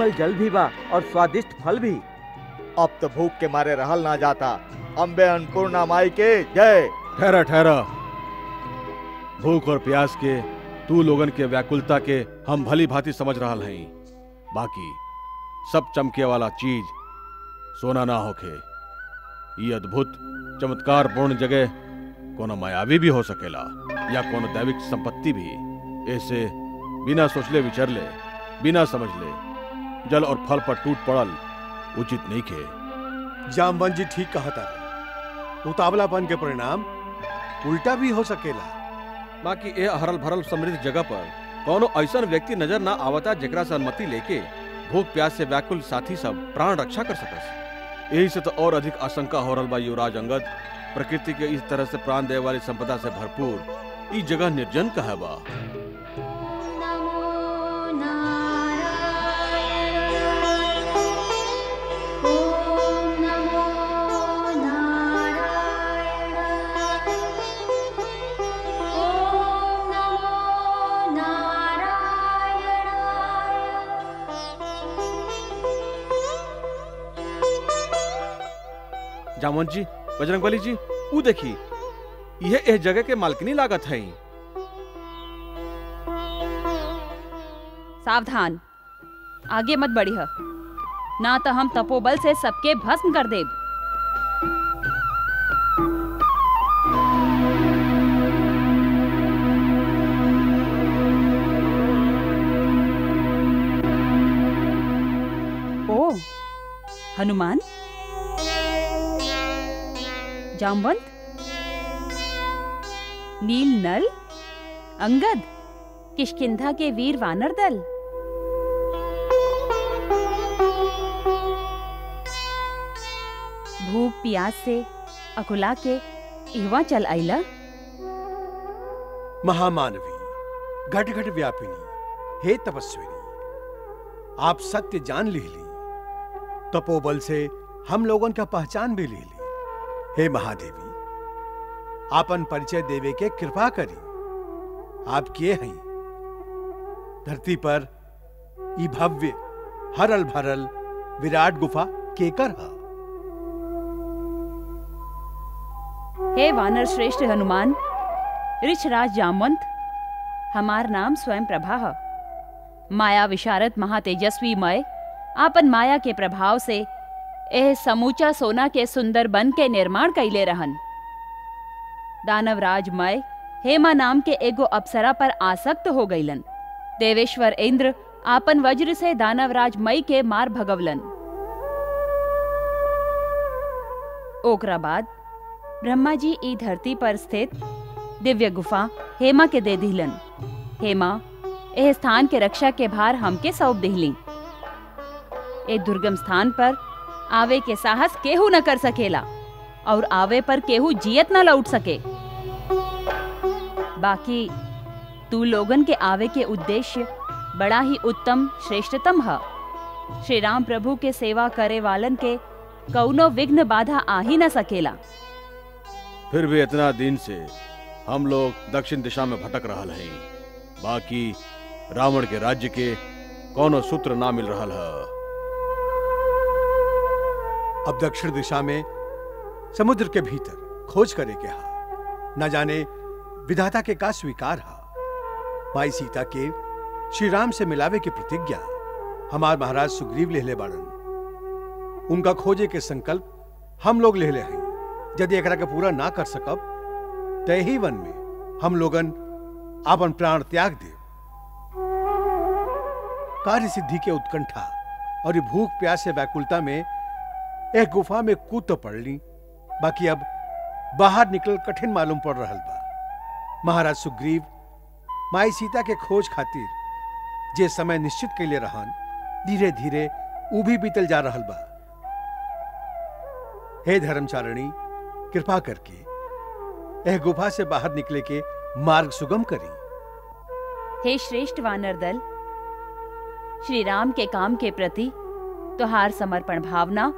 निर्मल जल भी बा और स्वादिष्ट फल भी। अब तो भूख के मारे रहल ना जाता। अम्बे अन्नपूर्णा माई के जय। ठहरा ठहरा, भूख और प्यास के तू लोगन के व्याकुलता के हम भली भांति समझ रहा हैं। बाकी सब चमके वाला चीज सोना ना होखे। ये अद्भुत चमत्कार पूर्ण जगह कोनो मायावी भी हो सकेला या कोनो दैविक संपत्ति भी। ऐसे बिना सोचले विचरले, बिना समझले जल और फल पर टूट पड़ल उचित नहीं खे। जामवन जी ठीक कहा था, उतावलापन के परिणाम उल्टा भी हो सकेला। बाकी ए हरल भरल समृद्ध जगह पर कोनो ऐसा व्यक्ति नजर ना आवता जेकरा से अनुमति लेके भूख प्यास से व्याकुल साथी सब प्राण रक्षा कर सकस। यही से तो और अधिक आशंका हो रहा बा युवराज अंगद, प्रकृति के इस तरह से प्राण देने वाली संपदा से भरपूर इस जगह निर्जन कहा बा। जामवंत जी, बजरंगबली जी, वो देखी, यह इस जगह के मालकिनी लागत है। सावधान, आगे मत बढ़िया, ना तो हम तपोबल से सबके भस्म कर देब। ओ, हनुमान, जामवंत, नील नल, अंगद, किष्किंधा के वीर वानर दल। भूख प्यास से अकुला के इहवा चल आइला। महामानवी, घट घट व्यापिनी, हे तपस्विनी, आप सत्य जान ली। तपोबल से हम लोगों का पहचान भी ली। हे महादेवी, आपन परिचय देवे के कृपा करी। आप किए हैं धरती पर ई भव्य हरल भरल विराट गुफा केकर है? हे वानर श्रेष्ठ हनुमान, ऋषराज जामवंत, हमार नाम स्वयं प्रभा है। माया विशारद महातेजस्वी मय आपन माया के प्रभाव से एह समूचा सोना के सुंदर बन के निर्माण कैले रहन। दानवराज मय हेमा नाम के एगो अप्सरा पर आसक्त हो गईलन। देवेश्वर इंद्र आपन वज्र से दानवराज मई के मार भगवलन। ओकरा बाद ब्रह्मा जी ई धरती पर स्थित दिव्य गुफा हेमा के दे दिलन। हेमा एह स्थान के रक्षा के भार हमके सौंप दिली। ए दुर्गम स्थान पर आवे के साहस केहू न कर सकेला और आवे पर केहू जियत न लौट सके। बाकी तू लोगन के आवे के उद्देश्य बड़ा ही उत्तम श्रेष्ठतम है। श्री राम प्रभु के सेवा करे वालन के कौनो विघ्न बाधा आ ही न सकेला। फिर भी इतना दिन से हम लोग दक्षिण दिशा में भटक रहा हैं। बाकी रावण के राज्य के कौनो सूत्र ना मिल रहा है। अब दक्षिण दिशा में समुद्र के भीतर खोज करे के हा। न जाने विधाता के का स्वीकार हा। माई सीता के श्री राम से मिलावे की प्रतिज्ञा हमार महाराज सुग्रीव लेहले बाड़न। उनका खोजे के संकल्प हम लोग लेहले हैं। यदि एकरा के पूरा ना कर सकब तय ही वन में हम लोगन आपन प्राण त्याग दे। कार्य सिद्धि के उत्कंठा और भूख प्यास से व्याकुलता में एक गुफा में कूद तो पड़ ली। बाकी अब बाहर निकल कठिन मालूम पड़ रहा बा। महाराज सुग्रीव माई सीता के खोज खातिर जे समय निश्चित के लिए रहन, धीरे धीरे ऊ भी बीतल जा रहा बा। हे धर्मचारिणी, कृपा करके यह गुफा से बाहर निकले के मार्ग सुगम करी। हे श्रेष्ठ वानर दल, श्री राम के काम के प्रति तुहार समर्पण भावना,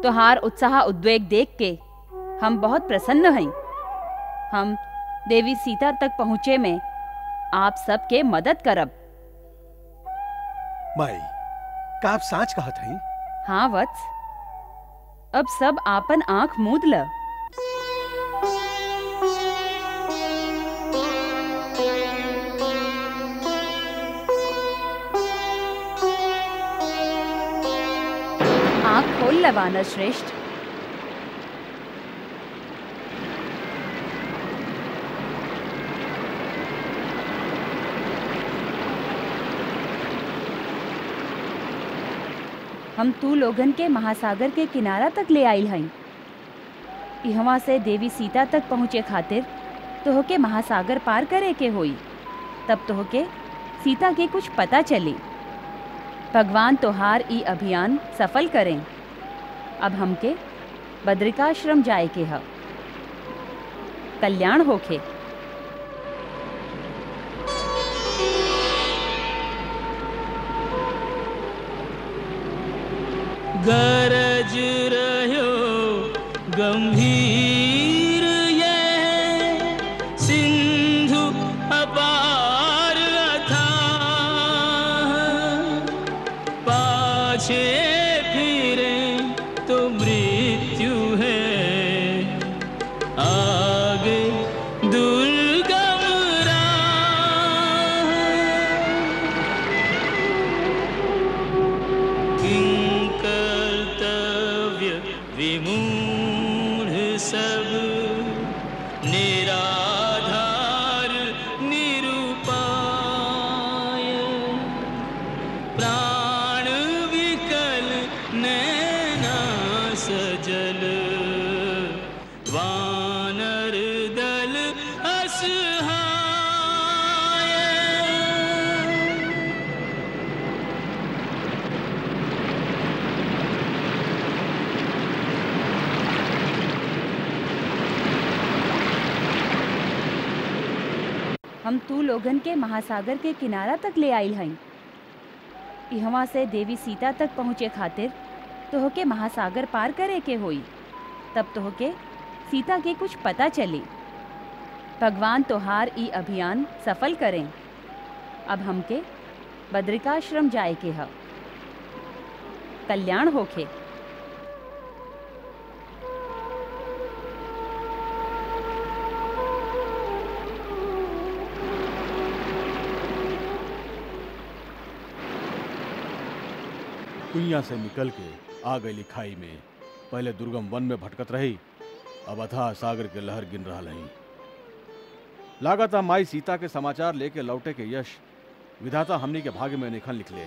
तुहार उत्साह उद्वेग देख के हम बहुत प्रसन्न हैं। हम देवी सीता तक पहुंचे में आप सबके मदद करब। माई, का आप सांच कहत हई? हाँ वत्स, अब सब आपन आंख मूंद ल। आंख खोल ल वानर श्रेष्ठ। हम तू लोगन के महासागर के किनारा तक ले आइल हई। इहवा से देवी सीता तक पहुँचे खातिर तोहके महासागर पार करे के होई। तब तोहके सीता के कुछ पता चली। भगवान तोहार ई अभियान सफल करें। अब हमके बद्रिकाश्रम जाए के ह। कल्याण होखे। गरज रह्यो गंभीर ये सिंधु अपार अथाह, पाछे फिरे तो मृत्यु है, आगे दुर्गम राह। विमूढ़ सब निराधार निरुपाय, प्राण विकल नैना सजल, वानर दल असहाय। हम तू लोगन के महासागर के किनारा तक ले आइल हई। इहवा से देवी सीता तक पहुँचे खातिर तोहके महासागर पार करे के होई। तब तोहके सीता के कुछ पता चली। भगवान तोहार ई अभियान सफल करें। अब हमके बद्रिकाश्रम जाए के ह। कल्याण होखे। कुइया से निकल के आ गई खाई में। पहले दुर्गम वन में भटकत रही, अब अथाह सागर के लहर गिन रहा नहीं। लागता माई सीता के समाचार लेके लौटे के यश विधाता हमनी के भाग्य में निखन निकले।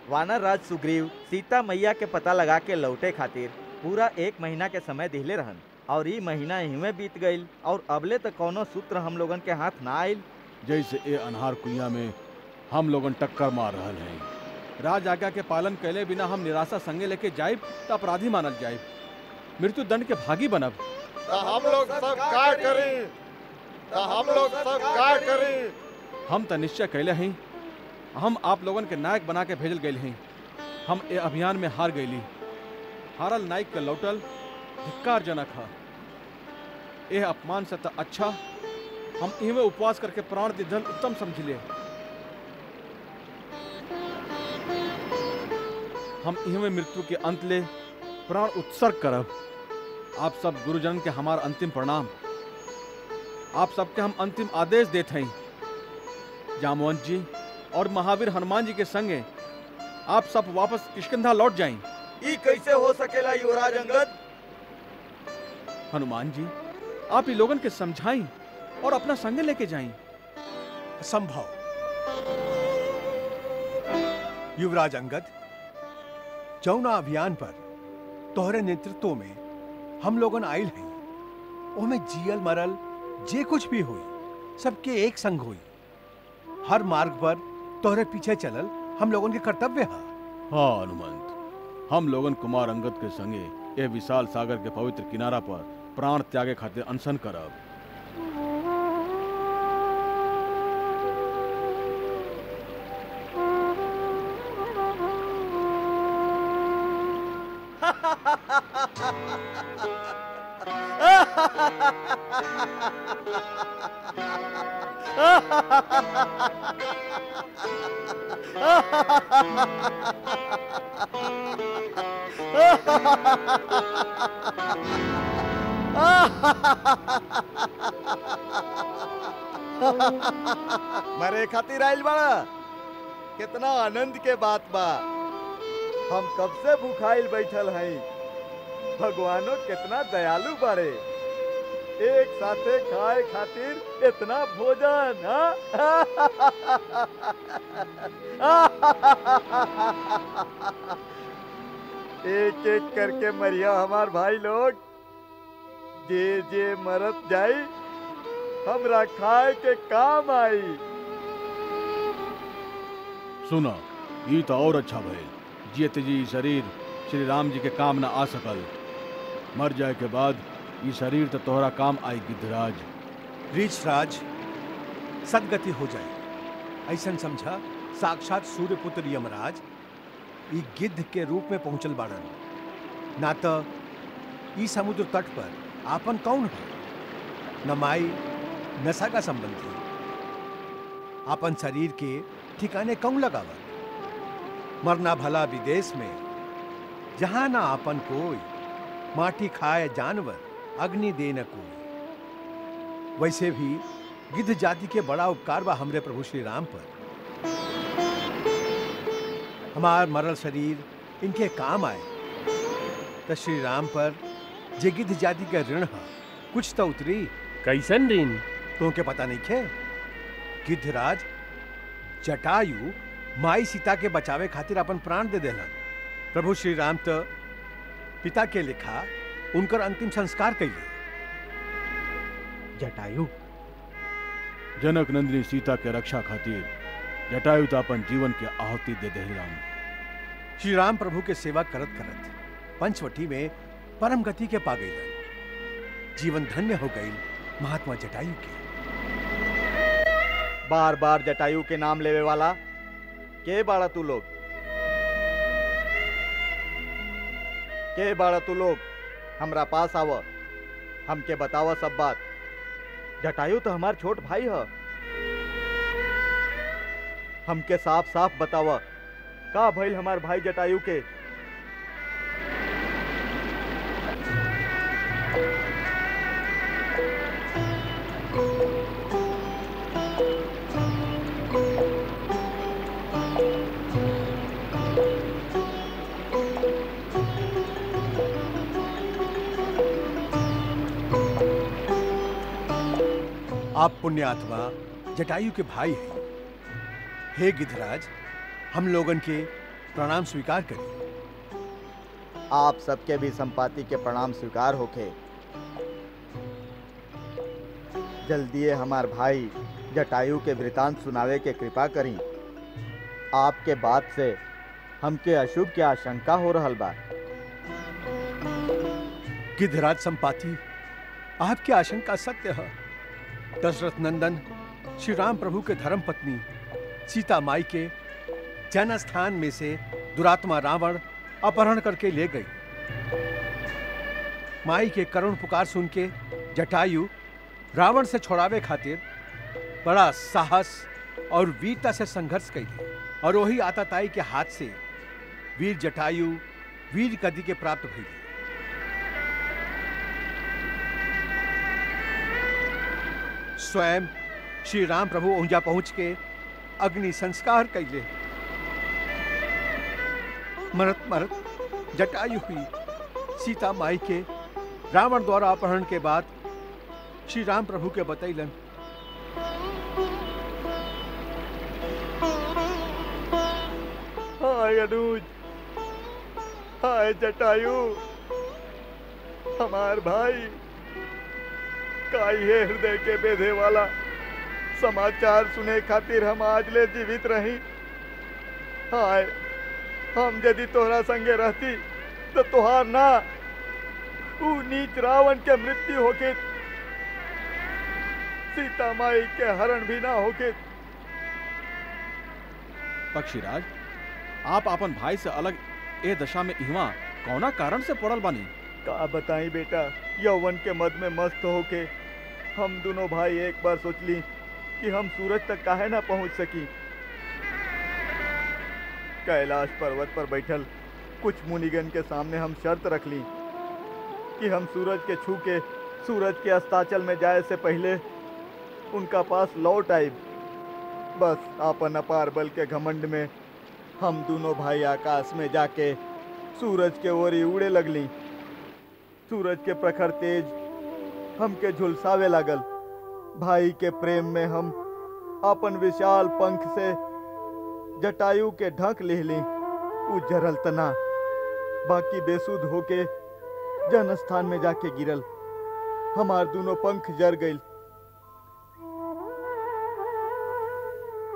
वानर राज सुग्रीव सीता मैया के पता लगा के लौटे खातिर पूरा 1 महीना के समय दिहले रहन, और ई महीना इहमे बीत गईल और अबले तक कोनो सूत्र हम लोगन के हाथ ना आइल। जैसे ए अनहार कुइया में हम लोगन टक्कर मार रहल हैं। राज आज्ञा के पालन कैले बिना हम निराशा संगे लेके जाइब तो अपराधी मानल जाइब, मृत्यु दंड के भागी बनब। हम लोग सब का करी? हम तो निश्चय कैले हैं, हम आप लोगन के नायक बना के भेजल गए हैं। हम ए अभियान में हार गईली। हारल नायक के लौटल धिक्कारजनक है। ए अपमान से तो अच्छा हम इहमे उपवास करके प्राण दिधल उत्तम समझिले। हम इहमे मृत्यु के अंत ले प्राण उत्सर्ग करब। आप सब गुरुजन के हमार अंतिम प्रणाम। आप सबके हम अंतिम आदेश देते हैं। जामवंत जी और महावीर हनुमान जी के संगे आप सब वापस किष्किंधा लौट जाएं। ई कैसे हो सकेला युवराज अंगद? हनुमान जी आप ही लोगन के समझाएं और अपना संगे लेके जाएं। संभव। युवराज अंगद, जौना अभियान पर तोहरे नेतृत्व में हम लोगन आइल हैं, ओमे जियल मरल जे कुछ भी हुई सबके एक संग हुई। हर मार्ग पर तोहरे पीछे चलल हम लोगन के कर्तव्य है। हाँ हनुमंत, हम लोगन कुमार अंगद के संगे ये विशाल सागर के पवित्र किनारा पर प्राण त्यागे खातिर अनशन करब। Ha ha ha ha! मरे खातिर आइल बड़ा, कितना आनंद के बात बा। हम कब से भूखाइल बैठल हई। भगवानो कितना दयालु बारे, एक साथे खाए खातिर इतना भोजन। एक एक करके मरिया हमार भाई लोग, जे जे मरत जाई हमरा खाए के काम आई। सुनो, ये तो और अच्छा भइल, जियत जी शरीर श्री राम जी के काम न आ सकल। मर जाए के बाद ये शरीर तो तोहरा काम आई गिद्धराज। रीछराज सदगति हो जाए, ऐसा समझा साक्षात सूर्यपुत्र यमराज ई गिद्ध के रूप में पहुंचल बाड़न। ना तो ई समुद्र तट पर आपन कौन है, न माई न सगा संबंधी। आपन शरीर के ठिकाने कौन लगावत। मरना भला विदेश में, जहां ना आपन कोई, माटी खाए जानवर, अग्नि दे न कोई। वैसे भी गिद्ध जाति के बड़ा उपकार बा हमरे प्रभु श्री राम पर। हमार मरल शरीर इनके काम आए तो श्री राम पर जे गिद्ध जाति का ऋण है कुछ तो उतरी। कैसन ऋण? तुमके पता नहीं खे? गिद्धराज जटायु माई सीता के बचावे खातिर अपन प्राण दे देलन। प्रभु श्री राम तो पिता के लिखा उनकर अंतिम संस्कार कैले। जटायु जनक नंदिनी सीता के रक्षा खातिर जटायु तो अपन जीवन के आहुति दे देहलन। श्री राम प्रभु के सेवा करत करत पंचवटी में परम गति के पा गईलन। जीवन धन्य हो गई महात्मा जटायु के। बार बार जटायु के नाम लेवे वाला के बाड़ा तू लोग? के बाड़ा तू लोग? हमरा पास आव, हमके बतावा सब बात। जटायु तो हमार छोट भाई है, हमके साफ साफ बतावा का भइल हमार भाई जटायु के। आप पुण्यात्मा जटायु के भाई हैं। हे गिद्धराज, हम लोगन के प्रणाम स्वीकार करिए। आप सबके भी संपाति के प्रणाम स्वीकार होके। जल्दी हमार भाई जटायु के वृतांत सुनावे के कृपा करी। आपके बात से हमके अशुभ के आशंका हो रहल बा। गिद्धराज संपाति, आपकी आशंका सत्य है। दशरथ नंदन श्री राम प्रभु के धर्म पत्नी सीता माई के जन्म स्थान में से दुरात्मा रावण अपहरण करके ले गई। माई के करुण पुकार सुन के जटायु रावण से छुड़ावे खातिर बड़ा साहस और वीरता से संघर्ष कैले और वही आताताई के हाथ से वीर जटायु वीर गति के प्राप्त भइले। स्वयं श्री राम प्रभु ओंजा पहुंच के अग्नि संस्कार कैले। मरत मरत जटायु हुई सीता माई के रावण द्वारा अपहरण के बाद श्री राम प्रभु के बतैलन। हाय अनुज, हाय जटायु, हमार भाई काहे हृदय के बेधे वाला समाचार सुने खातिर हम आज ले जीवित रही। हाय, हम यदि तोहरा संगे रहती तो तोहार ना ऊ नीच रावण के मृत्यु होके, सीता माई के हरण भी ना होके। पक्षीराज, आप अपन भाई से अलग ए दशा में इहवा कौना कारण से पड़ल बानी? का बताई बेटा, यौवन के मद में मस्त होके हम दोनों भाई एक बार सोचली कि हम सूरज तक काहे ना पहुंच सकी। कैलाश पर्वत पर बैठल कुछ मुनिगन के सामने हम शर्त रख ली कि हम सूरज के छू के सूरज के अस्ताचल में जाए से पहले उनका पास लौट आए। बस अपन अपार बल के घमंड में हम दोनों भाई आकाश में जाके सूरज के ओरी उड़े लगली। सूरज के प्रखर तेज हमके झुलसावे लागल। भाई के प्रेम में हम अपन विशाल पंख से जटायु के ढक लेहली। उजरल तना बाकी बेसुध होके जन स्थान में जाके गिरल। हमार दोनों पंख जर गइल।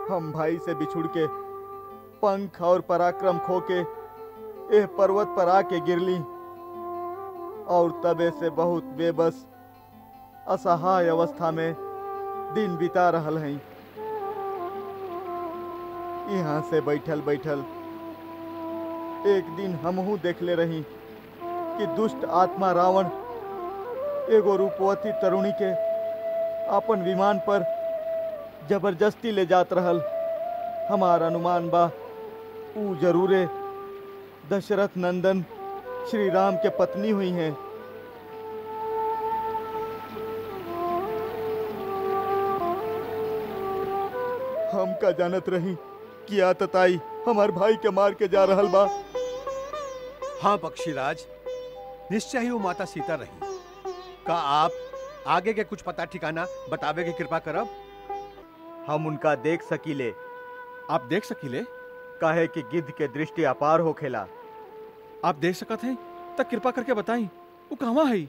हम भाई से बिछुड़ के पंख और पराक्रम खो के एह पर्वत पर आके गिरली और तबे से बहुत बेबस असहाय अवस्था में दिन बिता रहल हैं। यहाँ से बैठल बैठल एक दिन हमहू देखले रही कि दुष्ट आत्मा रावण एगो रूपवती तरुणी के अपन विमान पर जबरदस्ती ले जात रहल। हमार अनुमान बा ऊ जरूरे दशरथ नंदन श्री राम के पत्नी हुई हैं। हम का जानत रही कि आतताई हमार भाई के मार के जा रहल बा। हाँ पक्षीराज, निश्चय ही वो माता सीता रही। का आप आगे के कुछ पता ठिकाना बतावे की कृपा करब? हम उनका देख सकीले। आप देख सकीले? काहे कि गिद्ध के दृष्टि अपार हो खेला। आप देख सकत हैं तब कृपा करके बताई वो कहवा है?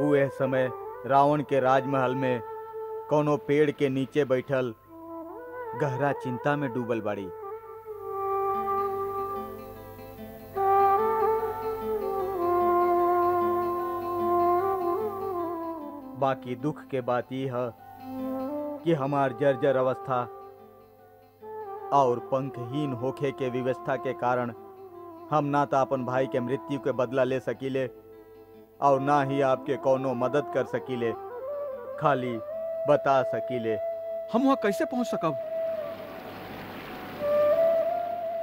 उस समय रावण के राजमहल में कोनो पेड़ के नीचे बैठल गहरा चिंता में डूबल बाड़ी। बाकी दुख के बात यह है कि हमार जर्जर अवस्था और पंखहीन होखे के व्यवस्था के कारण हम ना तो अपन भाई के मृत्यु के बदला ले सकीले और ना ही आपके कोनो मदद कर सकीले, खाली बता सकीले। हम वहां कैसे पहुंच सकब?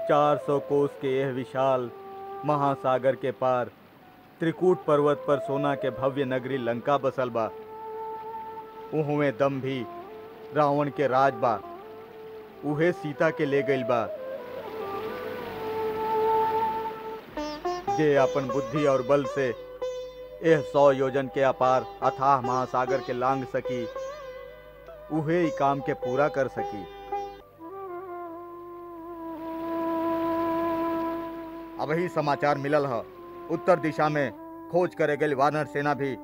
400 कोस के यह विशाल महासागर के पार त्रिकूट पर्वत पर सोना के भव्य नगरी लंका बसल बा। उहुए दम भी रावण के राज बा। उहे सीता के ले गइल बा। जे अपन बुद्धि और बल से यह 100 योजन के अपार अथाह महासागर के लांग सकी, उहे ही काम के पूरा कर सकी। अब ही समाचार मिलल है, उत्तर दिशा में खोज करे गई वानर सेना भी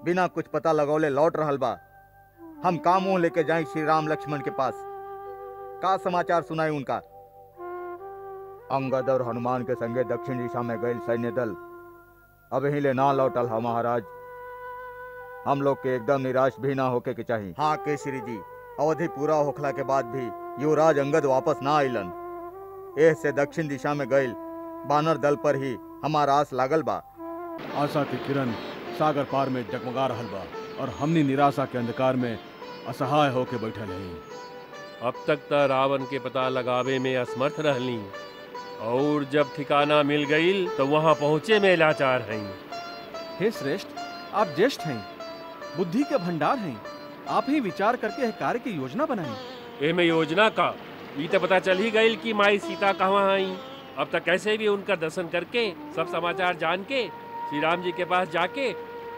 बिना कुछ पता लगौले लौट रहल बा। हम का मुंह लेके जाए श्री राम लक्ष्मण के पास? का समाचार सुनाई उनका? अंगद और हनुमान के संगे दक्षिण दिशा में गए सैन्य दल अब ही ले ना लौटल है महाराज। हम लोग के एकदम निराश भी ना होके के चाहिए। हाँ केसरी जी, अवधि पूरा होखला के बाद भी युवराज अंगद वापस ना आइलन। एह से दक्षिण दिशा में गइल बानर दल पर ही हमारा आस लागल बा। आशा की किरण सागर पार में जगमगा रहल बा और हमनी निराशा के अंधकार में असहाय होके बैठल हैं। अब तक तो रावण के पता लगावे में असमर्थ रहली और जब ठिकाना मिल गई तो वहां पहुंचे में लाचार हैं। हे श्रेष्ठ, आप ज्येष्ठ हैं, बुद्धि के भंडार हैं। आप ही विचार करके यह कार्य की योजना बनाई। में योजना का ये तो पता चल ही गई कि माई सीता कहाँ आई। अब तक कैसे भी उनका दर्शन करके सब समाचार जान के श्री राम जी के पास जाके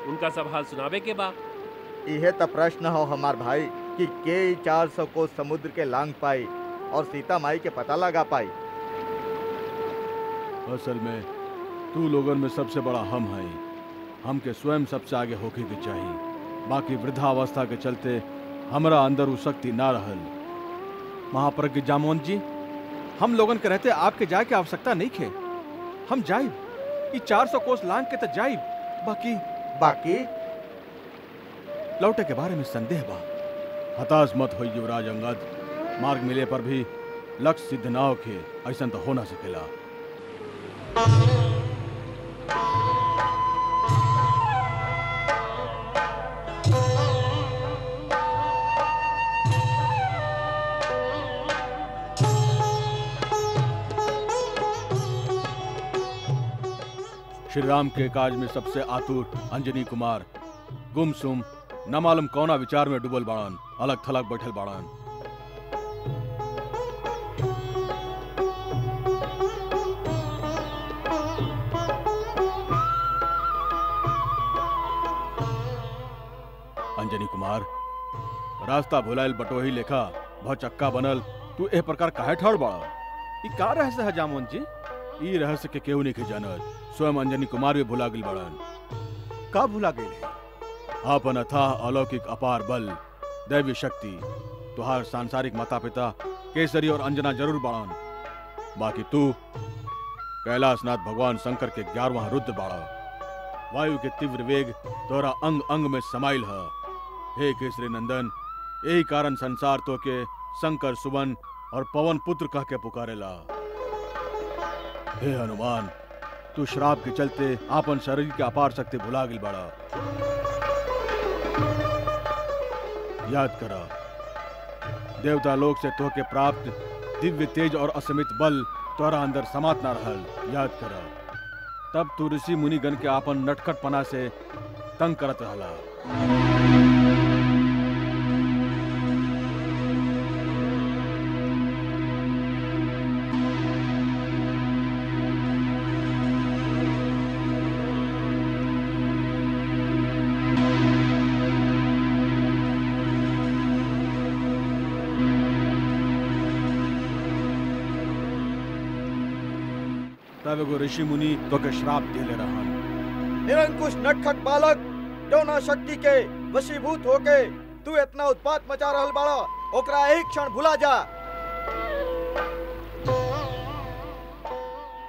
उनका सब हाल सुनावे के बा। यह तो प्रश्न हो हमार भाई कि के 400 को समुद्र के लांग पाई और सीता माई के पता लगा पाई। असल में तू लोगन में सबसे बड़ा हम है। हम के स्वयं सबसे आगे होके के चाहिए। बाकी वृद्धावस्था के चलते हमरा अंदर वो शक्ति ना रहल। महाप्रज्ञ जामवंत जी, हम लोगन के रहते आपके जाए के आवश्यकता नहीं खे। हम जाइब, ये 400 कोस लांग के तो जाइब। बाकी लौटे के बारे में संदेह बा। हताश मत हो युवराज अंगद। मार्ग मिले पर भी लक्ष्य सिद्ध ना होके ऐसा तो हो ना सकेला। श्री राम के काज में सबसे आतुर अंजनी कुमार गुमसुम न मालूम कौना विचार में डूबल बाड़न, अलग थलग बैठल बाड़न। अंजनी कुमार, रास्ता भुलाइल बटोही लेखा भौचक्का बनल तू एह प्रकार काहे ठाड़ बाड़ा? ई का रहस्य है जामवंत जी? ई रहस्य के केहू नहीं जानत। स्वयं अंजनी कुमार भी भुला गइल बाड़न। का भुला गइल? आपन अथाह अलौकिक अपार बल, दैवी शक्ति, तुहार सांसारिक माता पिता केसरी और अंजना जरूर बाड़न, बाकी तू कैलाशनाथ भगवान शंकर के 11वां रुद्र बाड़ा। वायु के तीव्र वेग तोरा अंग अंग में समाइल है। हे केसरी नंदन, यही कारण संसार तो के शंकर सुवन और पवन पुत्र कह के पुकारेला। हे हनुमान, तू श्राप के चलते आपन शरीर के अपार शक्ति भुला गिल बाड़ा। याद करा, देवता लोक से तोहके प्राप्त दिव्य तेज और असीमित बल तोरा अंदर समात ना रहल। याद करा, तब तू ऋषि मुनि गण के आपन नटखट पना से तंग करत रहला। तब एगो ऋषि मुनि तो के श्राप देले रहन। निरंकुश नटखट बालक, डोना शक्ति के वशीभूत होके तू इतना उत्पात मचा रहल बाड़ा, ओकरा एक क्षण भुला जा।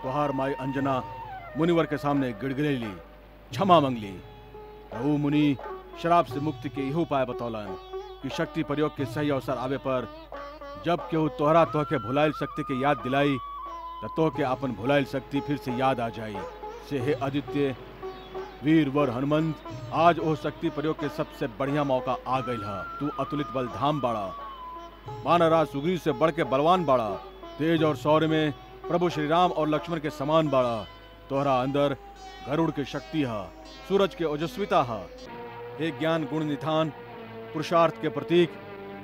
तुहार माई अंजना मुनिवर के सामने गिड़गिड़ैली, क्षमा मंगली। वो मुनि श्राप से मुक्ति के यही उपाय बतौलन कि शक्ति प्रयोग के सही अवसर आवे पर जब केहू तोहरा तोहके भुलाइल शक्ति के याद दिलाई तो तोहके अपन भुलाइल शक्ति फिर से याद आ जाई। से हे आदित्य, वीर वर हनुमंत, आज वो शक्ति प्रयोग के सबसे बढ़िया मौका आ गई है। तू अतुलित बल धाम बाड़ा, वानरा सुग्रीव से बढ़ के बलवान बाड़ा, तेज और शौर्य में प्रभु श्री राम और लक्ष्मण के समान बाड़ा। तोहरा अंदर गरुड़ के शक्ति है, सूरज के ओजस्विता है। हे ज्ञान गुण निधान, पुरुषार्थ के प्रतीक,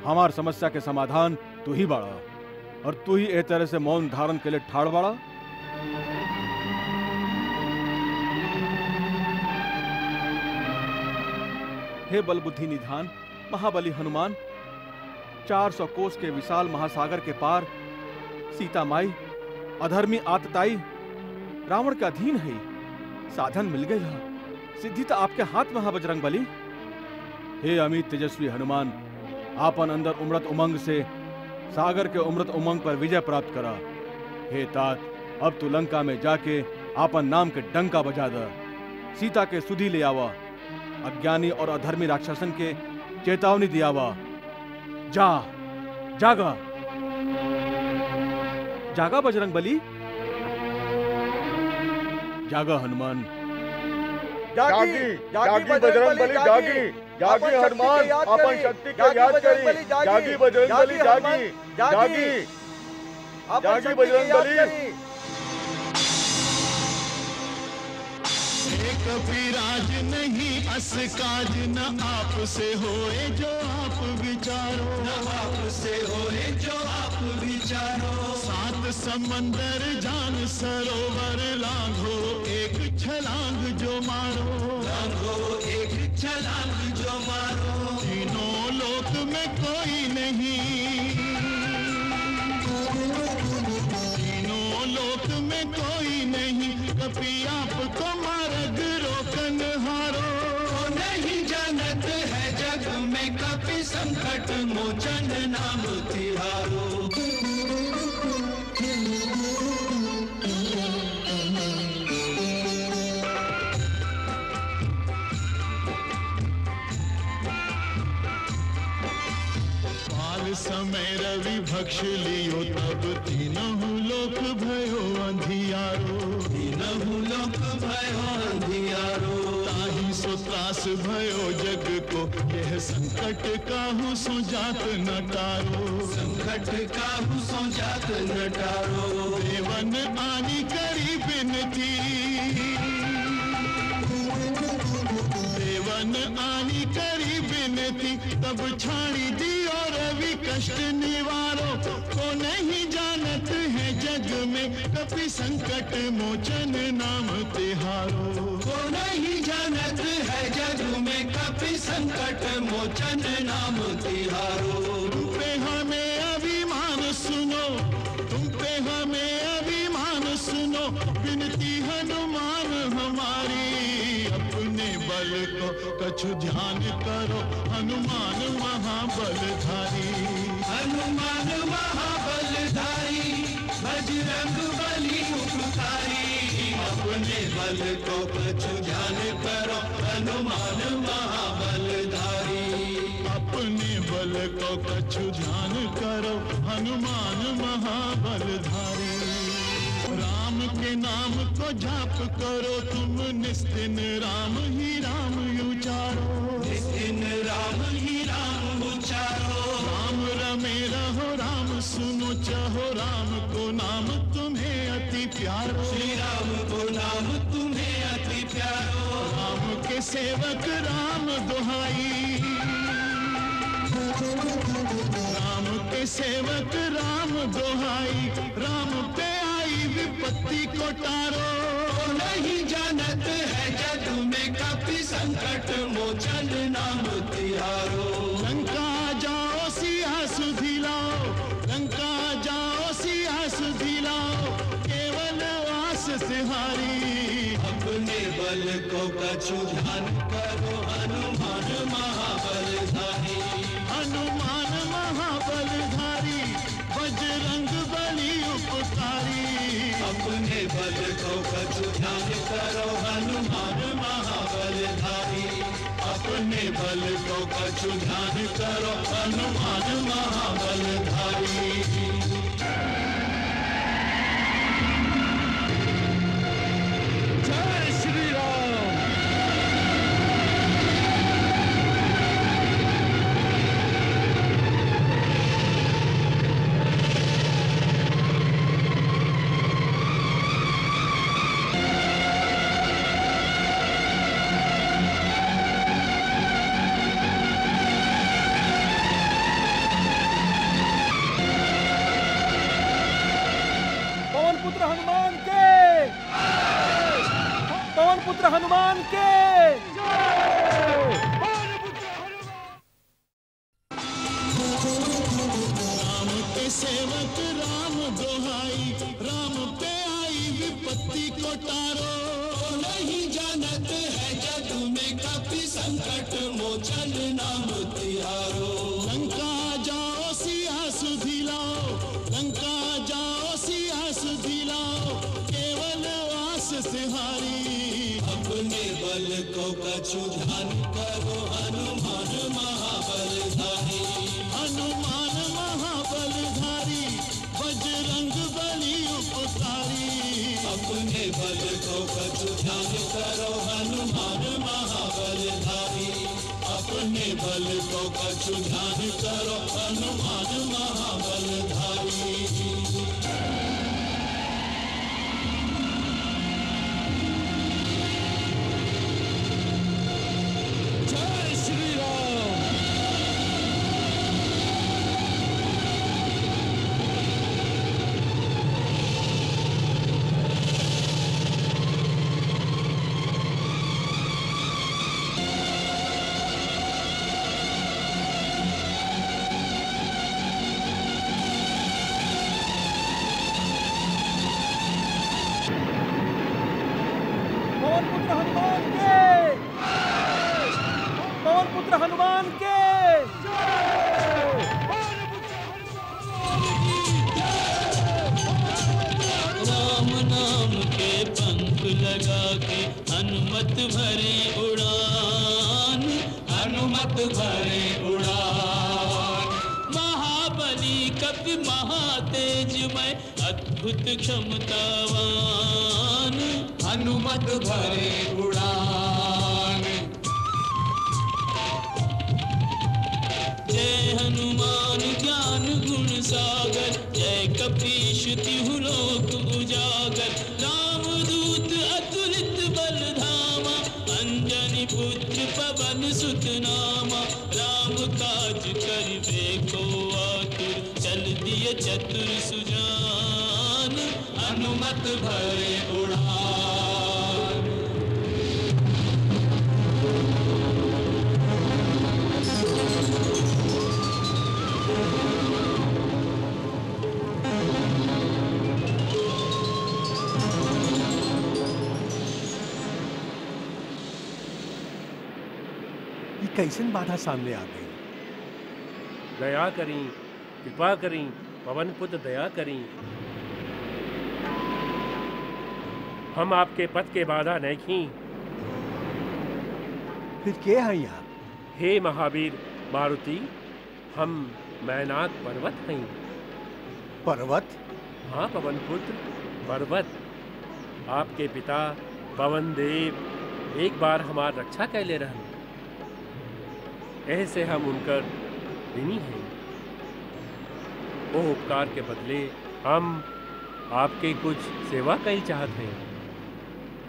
हमार समस्या के समाधान तू ही बाड़ा, और तू ही ए तरह से मौन धारण के लिए ठाड़ बाड़ा। हे बल बुद्धि निधान, महाबली हनुमान, 400 कोस के विशाल महासागर के पार सीता माई अधर्मी आतताई रावण का अधीन है। साधन मिल गई है, सिद्धि तो आपके हाथ में है बजरंग बली। हे अमित तेजस्वी हनुमान, आपन अंदर उमड़त उमंग से सागर के उमड़त उमंग पर विजय प्राप्त करा। हे तात, अब तू लंका में जाके आपन नाम के डंका बजा द, सीता के सुधी ले आवा, अज्ञानी और अधर्मी राक्षसन के चेतावनी दियावा। जा, जागा, जागा बजरंग बली, जागा हनुमान। जागी, जागी बजरंग बली, जागी, जागी हनुमान, अपन शक्ति के याद करी। जागी बजरंग बली, जागी, जागी, जागी बजरंग बली। कभी राज नहीं अस काज, न आप से होए जो आप विचारो, न आप से होए जो आप विचारो। 7 समंदर जान सरोवर लांघो, एक छलांग जो मारो, लांघो एक छलांग जो मारो। तीनों लोक में कोई नहीं, तीनों लोक में कोई नहीं, कभी आपको मार्ग रोकन हारो। नहीं जानत है जग में कभी संकट मोचन नाम तिहारो। समय रवि झाड़ी भक्ष लियो तब तीनहु लोक भयो अंधियारो, तीनहु लोक भयो अंधियारो। ताहि सो त्रास भयो जग को, यह संकट काहू सो जात न टारो, संकट काहू सो जात न टारो। देवन आनी करी बिनती, देवन आनी करी बिनती, तब छाड़ी दियो रवि कष्ट निवारो। को नहीं जानत है जग में, कपि संकट मोचन नाम तिहारो। को नहीं जानत है जग में, कपि संकट मोचन नाम तिहारो। तुम पे हमें अभिमान सुनो, तुम पे हमें अभिमान सुनो, बिनती हनुमान हमारी। अपने बल को कछु ध्यान करो, हनुमान महाबलधारी। हनुमान महाबलधारी, बजरंग बली उपकारी। अपने बल को कछु ध्यान करो, हनुमान महाबलधारी। अपने बल को कछु ध्यान करो, हनुमान महाबलधारी। राम के नाम को जाप करो तुम निस्दिन, राम ही राम उचारो, निस्दिन राम ही राम उचारो। राम रमे रहो, राम सुनो चाहो, राम को नाम तुम्हें अति प्यारो, श्री राम को नाम तुम्हें अति प्यारो। राम के सेवक राम दुहाई, राम के सेवक राम दुहाई। राम पे आई विपत्ति को टारो, नहीं जानत है जग में, कपि संकट मोचन नाम तिहारो। लंका जाओ सिया सुधिलाओ, लंका जाओ सिया सुधिलाओ, केवल वास सिहारी। अपने बल को कछु ध्यान करो, हनुमान महाबलधारी। हनुमान महाबलधारी, बजरंग बली उपकारी। अपने बल को कछु ध्यान करो, हनुमान महाबलधारी। अपने बल को कछु ध्यान करो, हनुमान महाबलधारी। जय श्री राम। हनुमान के, पवन पुत्र हनुमान के। राम के सेवक राम दोहाई, राम पे आई विपत्ति को टारो। नहीं जानत है जग में, कपि संकट मोचन नाम तिहारो। लंका जाओ सिया सुधिलाओ, लंका जाओ सिया सुधिलाओ, केवल वास सिहारी। अपने बल को कछु ध्यान करो, हनुमान महाबलधारी। हनुमान महाबलधारी, बजरंग बली उपकारी। अपने बल को कछु ध्यान करो, हनुमान महाबलधारी। अपने बल को कछु ध्यान करो, हनुमान महाबलधारी। जय श्री राम। पुत्र हनुमान के। राम नाम के पंख लगा के हनुमत भरे उड़ान, हनुमत भरे उड़ान। महाबली कपि कवि महातेजमय अद्भुत क्षमतावान हनुमत भरे उड़ान। जय हनुमान ज्ञान गुण सागर, जय कपीश तिहु लोक उजागर। रामदूत अतुलित बल धामा, अंजनी पुत्र पवन सुत नामा। राम काज करिबे को आतुर, चल दिए चतुर सुजान हनुमत भरे उड़ान। कैसन बाधा सामने आ गई। दया करी, कृपा करी, पवन पुत्र दया करी। हम आपके पथ के बाधा नहीं। फिर क्या है यहाँ? हे महावीर मारुति, हम मैनाक पर्वत हैं। पर्वत? हाँ पवन पुत्र पर्वत। आपके पिता पवन देव एक बार हमार रक्षा कैले रहन, ऐसे हम उनकर ऋणी हैं। वो उपकार के बदले हम आपके कुछ सेवा कई चाहत हैं।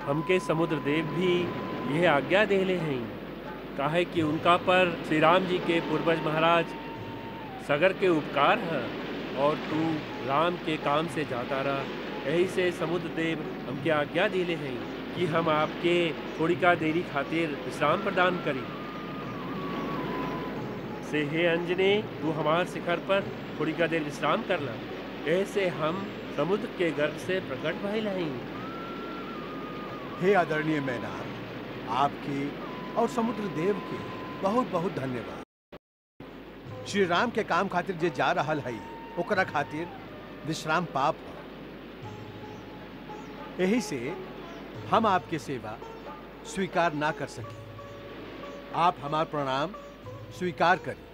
हमके समुद्र देव भी यह आज्ञा देले हैं, काहे कि उनका पर श्री राम जी के पूर्वज महाराज सगर के उपकार है और तू राम के काम से जाता रहा। यही से समुद्र देव हमके आज्ञा दिले हैं कि हम आपके थोड़ी का देरी खातिर विश्राम प्रदान करी। से हे अंजने, तू हमार शिखर पर थोड़ी का देर विश्राम करला। ऐसे हम समुद्र के गर्भ से प्रकट भइल हैं। हे आदरणीय मैनाक, आपकी और समुद्र देव के बहुत बहुत धन्यवाद। श्री राम के काम खातिर जे जा रहल है ओकरा खातिर विश्राम पाप है। यही से हम आपके सेवा स्वीकार ना कर सके। आप हमार प्रणाम स्वीकार करें।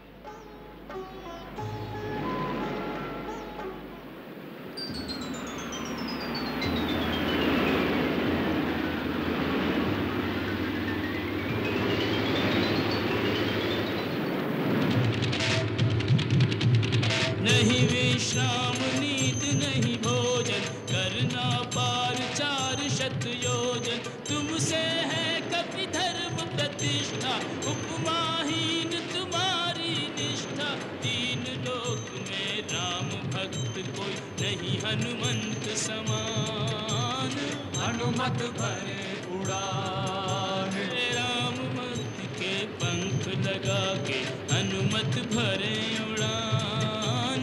नहीं विश्राम नींद नहीं भोजन, करना पार 4 शत योजन। तुमसे है कपि धर्म प्रतिष्ठा, उपमाहीन तुम्हारी निष्ठा। 3 लोक में राम भक्त कोई नहीं हनुमंत समान हनुमत भरे उड़ान। राम भक्त के पंख लगा के हनुमत भरे उड़ान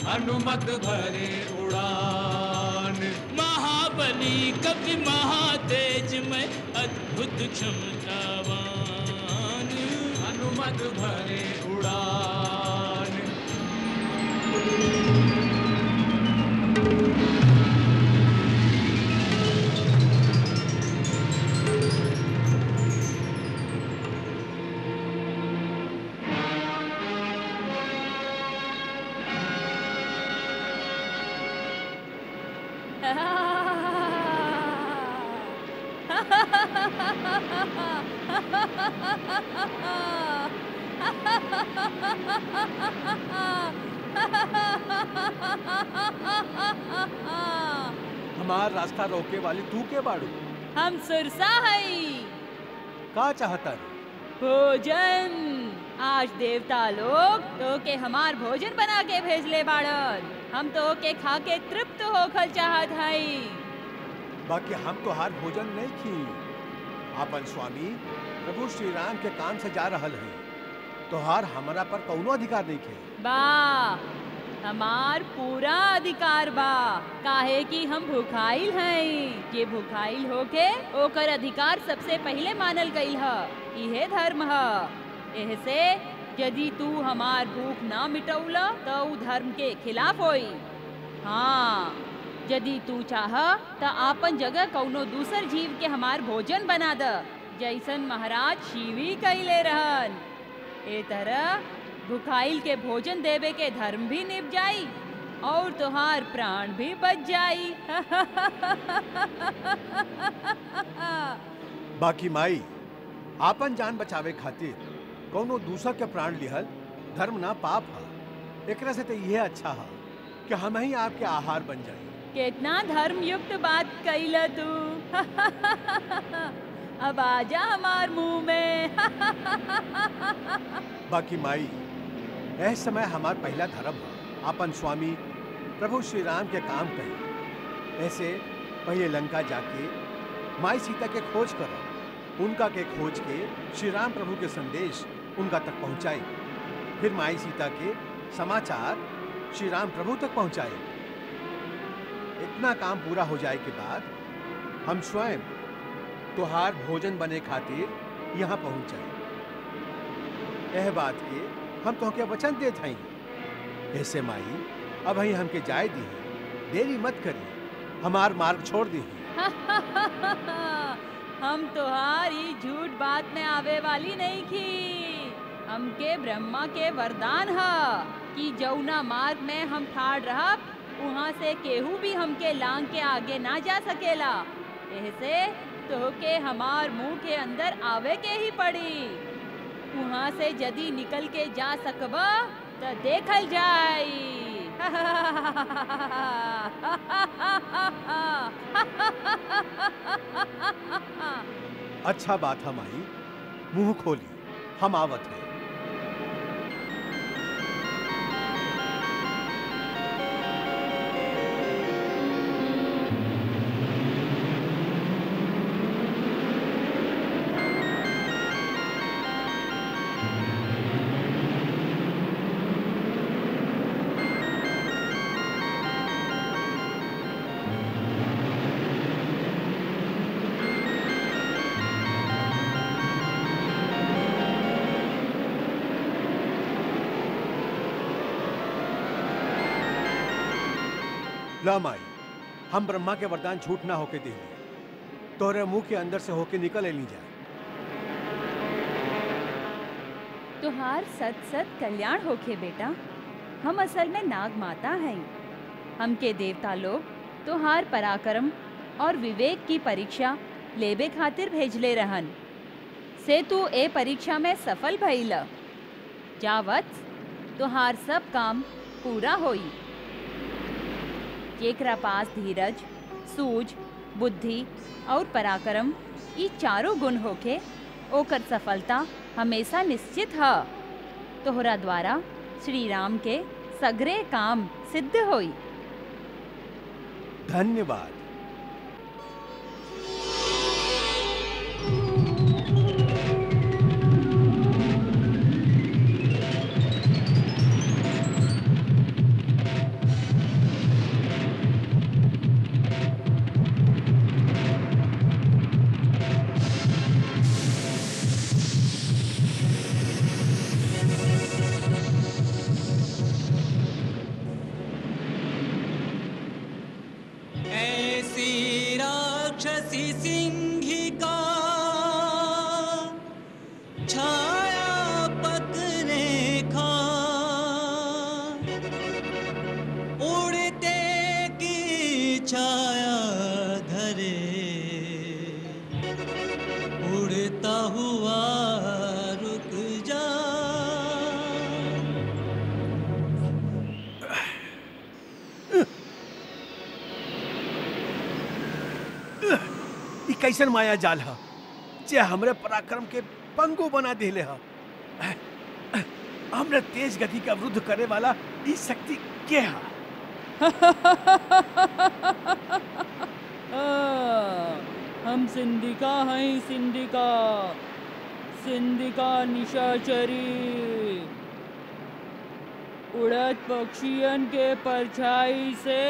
हनुमत भरे उड़ान। महाबली कपि महातेजमय अद्भुत क्षमतावान हनुमत भरे उड़ान। हमार रास्ता रोके वाली तू के बाड़ू? हम सुरसा है। का चाहता है? भोजन। आज देवता लोग तो के हमार भोजन बना के भेजले बाड़न। हम तो के खा के तृप्त होखल चाहत हई। बाकी हम तो हार भोजन नहीं खी। आपन स्वामी प्रभु श्री राम के काम से जा रहल है, तोहार हमारा पर कौनो अधिकार नहीं खे। बा हमार पूरा अधिकार बा, काहे कि हम भूखाइल हैं। जे भूखाइल होके ओकर अधिकार सबसे पहले मानल गईल ह। इहे धर्म ह। एहसे यदि तू हमार भूख ना मिटौला तो उ धर्म के खिलाफ होई। हाँ, यदि तू चाह तो आपन जगह कौनो दूसर जीव के हमार भोजन बना द, जैसन महाराज शिवी कइले रहन। ए तरह भुखाइल के भोजन देवे के धर्म भी निभ जाई और तुहार प्राण भी बच जाई। बाकी माई, आपन जान बचावे खातिर कोनो दूसर के प्राण लिहल धर्म ना पाप है। एकरा से तो यह अच्छा है कि हम ही आपके आहार बन जाए। कितना धर्मयुक्त बात कइला तू। अब आजा हमार मुंह में। बाकी माई, ऐस समय हमार पहला धर्म है अपन स्वामी प्रभु श्री राम के काम कही। ऐसे पहले लंका जाके माई सीता के खोज करो, उनका के खोज के श्री राम प्रभु के संदेश उनका तक पहुंचाए। फिर माई सीता के समाचार श्री राम प्रभु तक पहुंचाए। इतना काम पूरा हो जाए के बाद हम स्वयं तुहार भोजन बने खातिर यहाँ पहुंच जाए। यह बात के हम तो क्या वचन देत हई। ऐसे माई, अब ही हमके जाए दी, देरी मत करी, हमार मार्ग छोड़ दी। हम तुहारी झूठ बात में आवे वाली नहीं की। हमके ब्रह्मा के वरदान है कि जौना मार्ग में हम ठाड़ रहा वहाँ से केहू भी हमके लांग के आगे ना जा सकेला। ऐसे तो के हमार मुंह के अंदर आवे के ही पड़ी। वहाँ से यदि निकल के जा सकबा तो देखल जाई। अच्छा बात है माई, मुंह खोली, हम आवत है। ला माई, हम ब्रह्मा के वरदान झूठ ना होके दे, तोरे मुंह के अंदर से होके निकल नहीं जाए। तुहार सत सत कल्याण होके बेटा। हम असल में नाग माता हैं। हमके देवता लोग तुहार पराक्रम और विवेक की परीक्षा लेबे खातिर भेजले रहन। से तू ए परीक्षा में सफल भइल। जावत तुहार सब काम पूरा होई। जेकरा पास धीरज, सूझ, बुद्धि और पराक्रम ये चारों गुण होके ओकर सफलता हमेशा निश्चित है। तोहरा द्वारा श्री राम के सगरे काम सिद्ध होई। धन्यवाद। कैसन माया जाल है जे हमरे पराक्रम के पंगु बना दिले है। हमरे तेज गति का विरुद्ध करे वाला ई शक्ति के है? हम सिंधिका हैं, सिंधिका सिंधिका निशाचरी। उड़द पक्षियन के परछाई से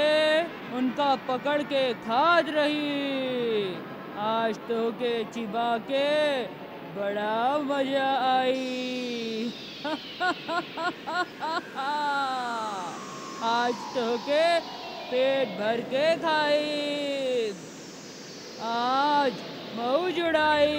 उनका पकड़ के खाद रही। आज तो के चिबा के बड़ा मजा आई। आज तो के पेट भर के खाई। आज मौज उड़ाई।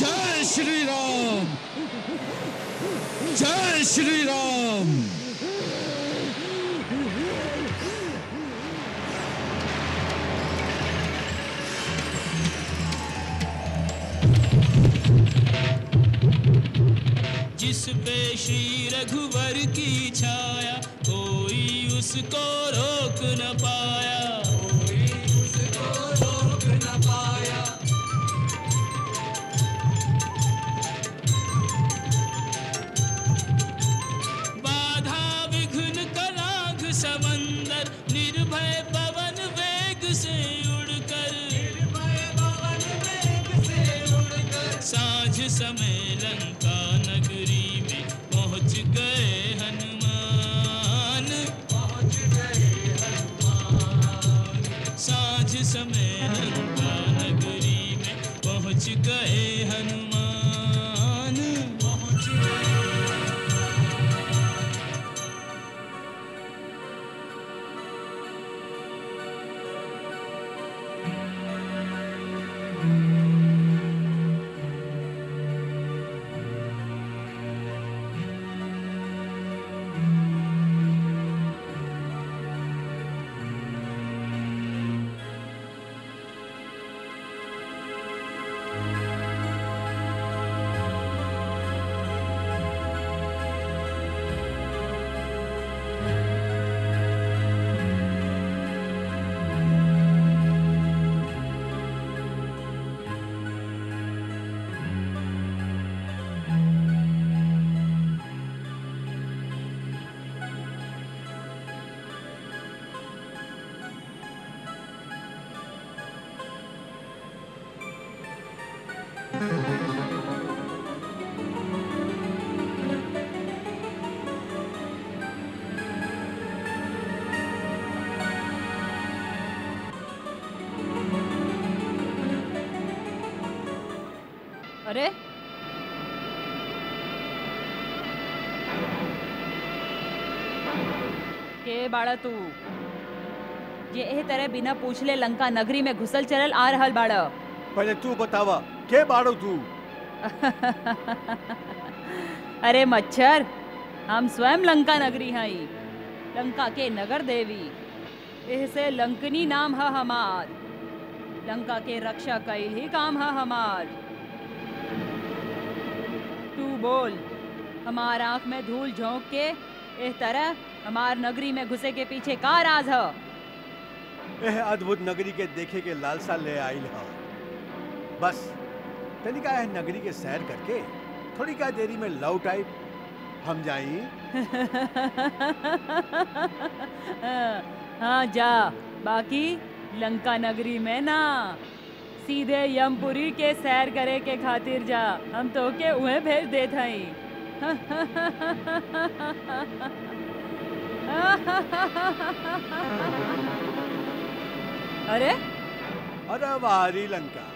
जय श्री राम, जय श्री राम। जिस पे श्री रघुवर की छाया, कोई उसको रोक न पाया, कोई उसको रोक न पाया। बाधा विघ्न कलाघ समंदर, निर्भय पवन वेग से उड़कर, निर्भय पवन वेग से उड़कर, साँझ समय लंका नगरी में पहुँच गए हनुमान, पहुँच गए हनुमान। साँझ समय लंका नगरी में पहुँच गए हनुमान, पहुँच गए। अरे के बाड़ा तू ये एह तरह बिना पूछले लंका नगरी में घुसल चलल आ रहल बाड़ा। पहले तू बतावा के बाड़ो तू? अरे मच्छर, हम स्वयं लंका नगरी हई, लंका के नगर देवी। एह से लंकनी नाम है हमार, लंका के रक्षा कईल ही काम है हमार। तू बोल, हमार आंख में धूल झोंक के इस तरह हमार नगरी में घुसे के पीछे का राज है? यह अद्भुत नगरी के देखे के लालसा ले आइल है। बस तनिका यह नगरी के सैर करके थोड़ी का देरी में लौट आई हम जाई। हाँ जा, बाकी लंका नगरी में ना, सीधे यमपुरी के सैर करे के खातिर जा, हम तो के उहे भेज देत हई। अरे अरे वारी लंका,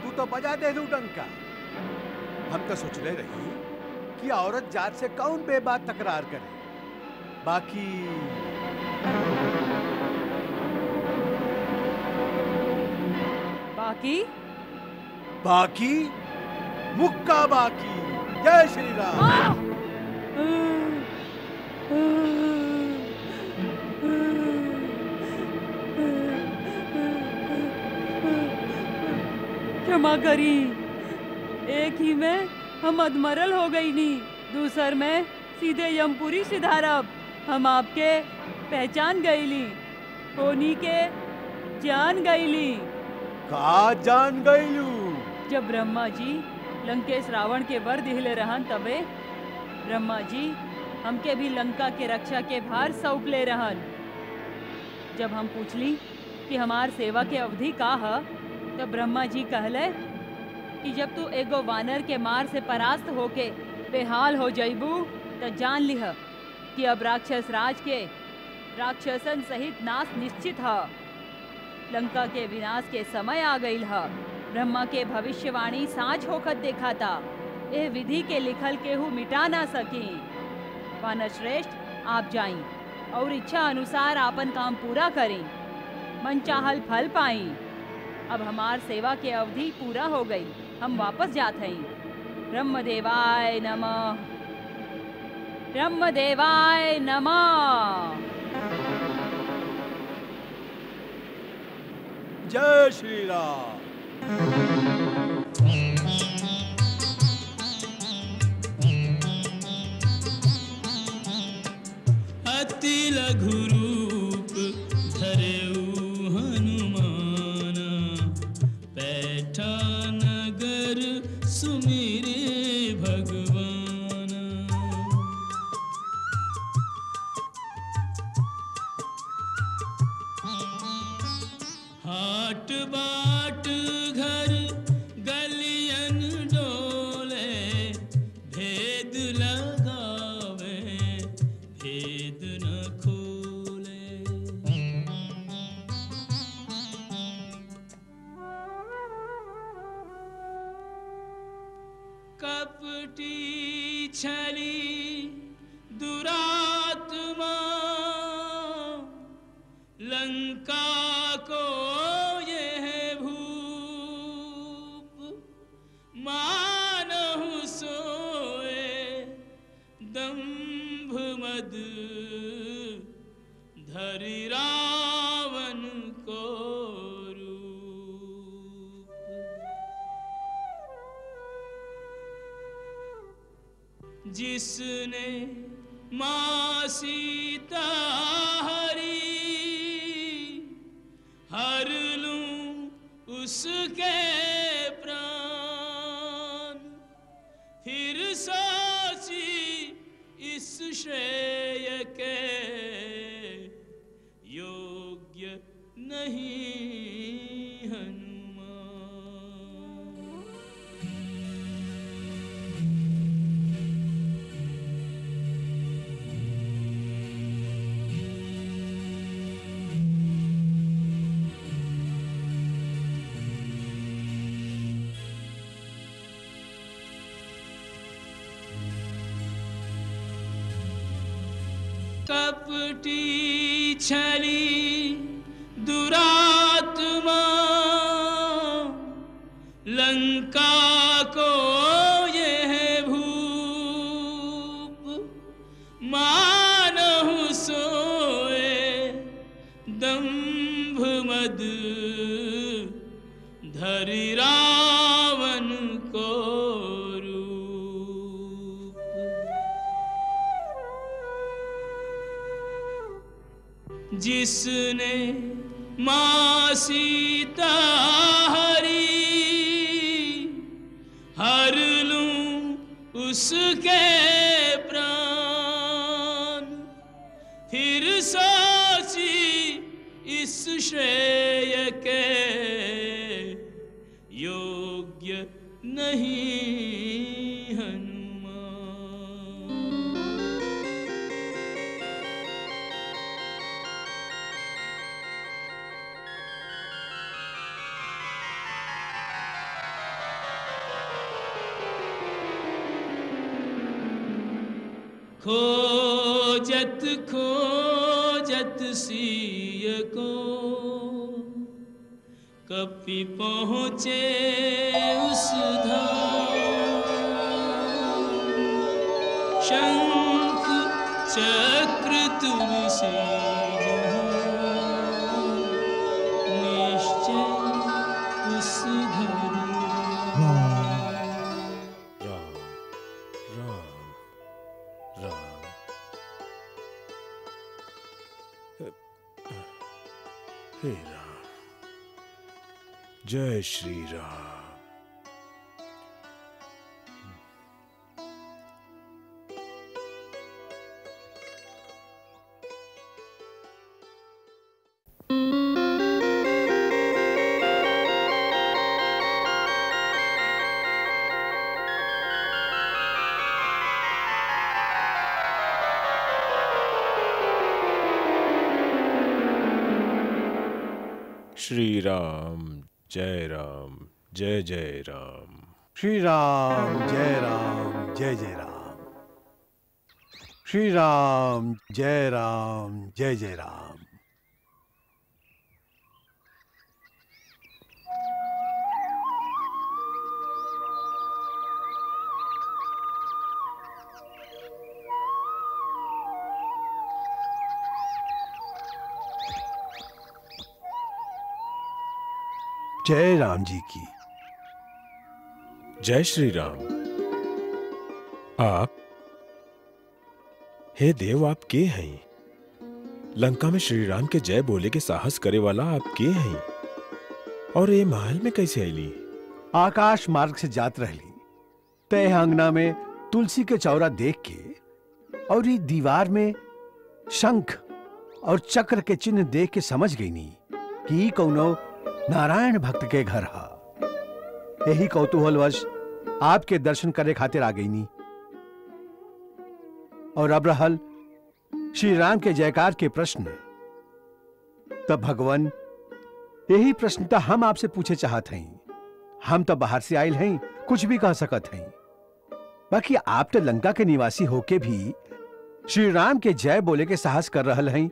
तू तो बजा दे दू डंका। हम तो सोच रहे रही कि औरत जात से कौन बेबात तकरार करे, बाकी बाकी बाकी मुक्का बाकी। जय श्री राम। क्षमा करी, एक ही में हम अधमरल हो गई नी, दूसर में सीधे यमपुरी सिधारब। हम आपके पहचान गईली, होनी के जान गईली। का जान गईलू? जब ब्रह्मा जी लंकेश रावण के वर दिहले रहन तबे ब्रह्मा जी हमके भी लंका के रक्षा के भार सौंप ले रहन। जब हम पूछली कि हमार सेवा के अवधि का है, तब ब्रह्मा जी कहले कि जब तू एगो वानर के मार से परास्त होके बेहाल हो जाइबू तो जान लिह कि अब राक्षस राज के राक्षसन सहित नाश निश्चित है। लंका के विनाश के समय आ गई है। ब्रह्मा के भविष्यवाणी साँच होकर देखा था। ए विधि के लिखल केहू मिटा ना सकी। वानर श्रेष्ठ, आप जाई और इच्छा अनुसार आपन काम पूरा करें, मन चाहल फल पाई। अब हमार सेवा के अवधि पूरा हो गई, हम वापस जात हई। ब्रह्मदेवाय नमः, ब्रह्मदेवाय नमः। जय श्री राम। अति लघु रूप धरेऊ हनुमान, बैठा नगर सुमिरे भगवान। हाट बाट घर गलियन डोले, भेद लगावे भेद न खोले। कपटी छली दुरात्मा, लंका को यह भूप। मानहु सोए दंभ मद, धरि रावण को रूप। जिसने माँ सीता हरी, हर लूं उसके प्राण। फिर सोची इस श्रेय के, योग्य नहीं हनुमान। कपटी छली दुरात्मा, लंका को यह भूप। मानहु सोए दंभ मद, धरि रावण को रूप। जिसने माँ सीता हरी, हर लूं उसके प्राण। फिर सोची इस श्रेय के, योग्य नहीं हनुमान। खोजत खोजत सिय को, कपि पहुँचे उस धाम। शंख चक्र तुलसी निश्चय उस घर। हे राम, जय श्री राम। श्री राम जय राम, जय जय राम। श्री राम जय राम, जय जय राम। श्री राम जय राम, जय जय राम। जय राम जी की। जय श्री राम। आप, हे देव, आप के हैं? लंका में श्री राम के जय बोले के साहस करे वाला आप के हैं? और ये महल में कैसे आईली? आकाश मार्ग से जात रहली, तय अंगना में तुलसी के चौरा देख के और ये दीवार में शंख और चक्र के चिन्ह देख के समझ गई नी कि कौनो नारायण भक्त के घर हा। यही कौतूहलवश आपके दर्शन करे खातिर आ गई नी। और अब रहल श्री राम के जयकार के प्रश्न, तब भगवान यही प्रश्न तो हम आपसे पूछे चाहत हैं। हम तो बाहर से आयल हैं, कुछ भी कह सकत हैं, बाकी आप तो लंका के निवासी होके भी श्री राम के जय बोले के साहस कर रहल हैं।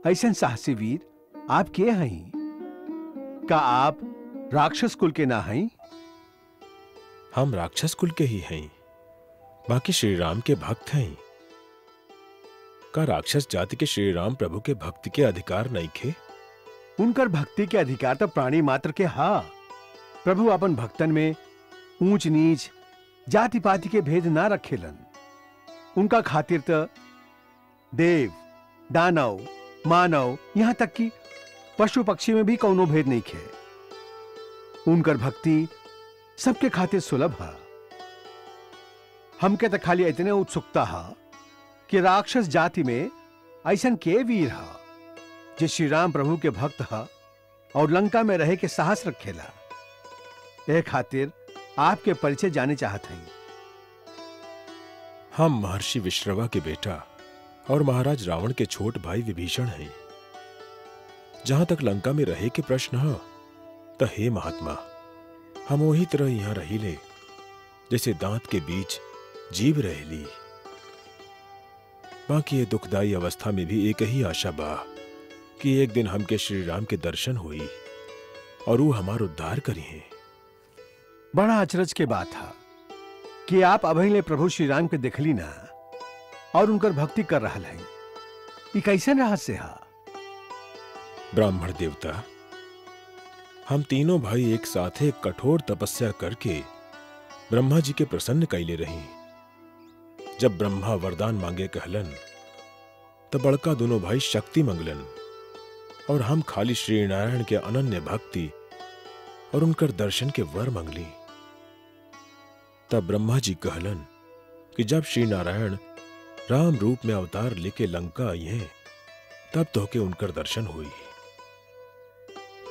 ऐसन साहसी वीर आप के हैं? का आप राक्षस कुल के ना हैं? हम राक्षस कुल के ही हैं, बाकी श्री राम के भक्त हैं। का राक्षस जाति के श्री राम प्रभु के भक्ति के अधिकार नहीं खे? उनकर भक्ति के अधिकार तो प्राणी मात्र के हा। प्रभु अपन भक्तन में ऊंच नीच जाति पाति के भेद ना रखेलन। उनका खातिर तो देव, दानव, मानव, यहां तक कि पशु पक्षी में भी कौनो भेद नहीं खे। उनकर भक्ति सबके खातिर सुलभ है। हमके तो खाली इतने उत्सुकता है कि राक्षस जाति में ऐसन के वीर है जो श्री राम प्रभु के भक्त है और लंका में रहे के साहस रखेला। यह खातिर आपके परिचय जाने चाहते हैं। हम महर्षि विश्रवा के बेटा और महाराज रावण के छोट भाई विभीषण हैं। जहां तक लंका में रहे के प्रश्न है, तो हे महात्मा, हम वही तरह यहां रही ले जैसे दांत के बीच जीव रहेली। बाकी ये दुखदाई अवस्था में भी एक ही आशा बा कि एक दिन हमके श्री राम के दर्शन हुई और वो हमार उद्धार करी हैं। बड़ा अचरज के बात है कि आप अभी प्रभु श्री राम के देखली ना और उनकर भक्ति कर रहा है। ये कैसे रहस्य है? ब्राह्मण देवता, हम तीनों भाई एक साथ एक कठोर तपस्या करके ब्रह्मा जी के प्रसन्न कैले रही। जब ब्रह्मा वरदान मांगे कहलन, तो बड़का दोनों भाई शक्ति मंगलन और हम खाली श्री नारायण के अनन्य भक्ति और उनकर दर्शन के वर मंगली। तब ब्रह्मा जी कहलन कि जब श्री नारायण राम रूप में अवतार लेके लंका आई हैं, तब तो के उनकर दर्शन हुई।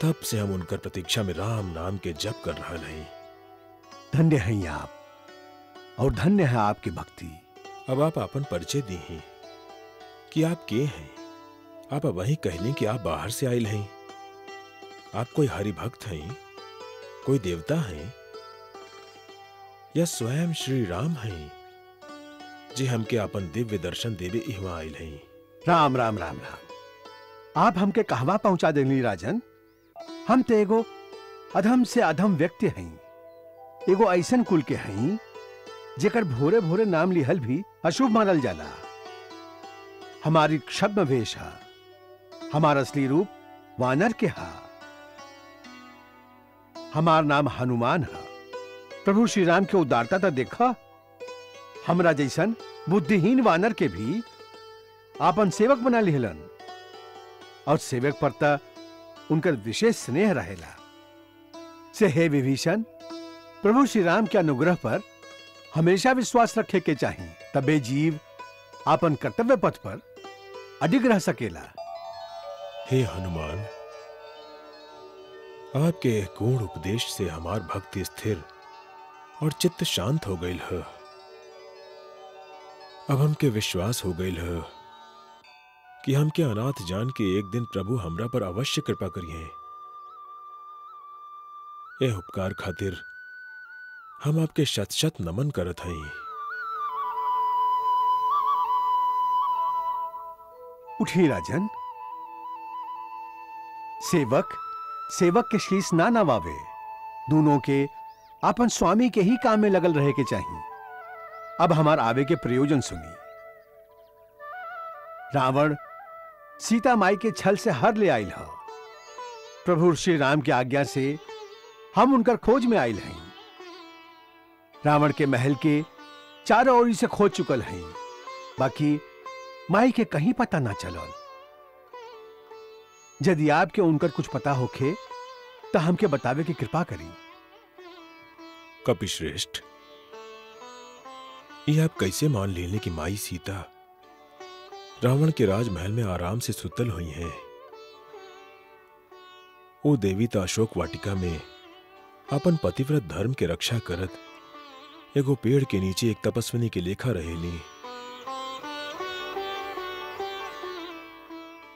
तब से हम उनकर प्रतीक्षा में राम नाम के जप कर रहा हैं। धन्य हैं आप और धन्य है आपकी भक्ति। अब आप अपन परिचय दी हैं कि आप के हैं। आप वही कहलें कि आप बाहर से आयल हैं। आप कोई हरि भक्त हैं, कोई देवता हैं, या स्वयं श्री राम हैं जी हमके अपन दिव्य दर्शन देवे इहवा आयल हैं। राम राम राम राम। आप हमके कहवा पहुंचा देंगी राजन? हम तो एगो अधम से अधम व्यक्ति हैं, एगो ऐसन कुल के हैं जेकर भोरे भोरे नाम लिहल भी अशुभ मानल जाला। हमारी क्षब्द वेश है, हमारा असली रूप वानर के है। हमार नाम हनुमान है। प्रभु श्री राम के उदारता तो देखा। हमरा जैसन बुद्धिहीन वानर के भी आपन सेवक बना लिहलन और सेवक पर ता उनकर विशेष स्नेह रहेला। से हे विभीषण, प्रभु श्री राम के अनुग्रह पर हमेशा विश्वास रखे के चाहिए, तबे जीव आपन कर्तव्य पथ पर अडिग रह सकेला। हे हनुमान, आपके गूढ़ उपदेश से हमार भक्ति स्थिर और चित्त शांत हो गई है। अब हमके विश्वास हो गई है कि हमके अनाथ जान के एक दिन प्रभु हमरा पर अवश्य कृपा करिए। ए उपकार खातिर हम आपके शत शत नमन करत हई। उठी राजन, सेवक सेवक के शीश ना नवावे, दोनों के अपन स्वामी के ही काम में लगल रहे के चाहिए। अब हमार आवे के प्रयोजन सुनी। रावण सीता माई के छल से हर ले आयल है। प्रभु श्री राम की आज्ञा से हम उनकर खोज में आयल हैं। रावण के महल के चारों ओर से खोज चुकल हैं, बाकी माई के कहीं पता ना चलल। यदि आपके उनकर कुछ पता होखे तो हमके बतावे की कृपा करी। कपिश्रेष्ठ, ये आप कैसे मान लेने की माई सीता रावण के राजमहल में आराम से सुतल हुई हैं? वो देवी तो अशोक वाटिका में अपन पतिव्रत धर्म के रक्षा करत एगो पेड़ के नीचे एक तपस्विनी के लेखा रहेली।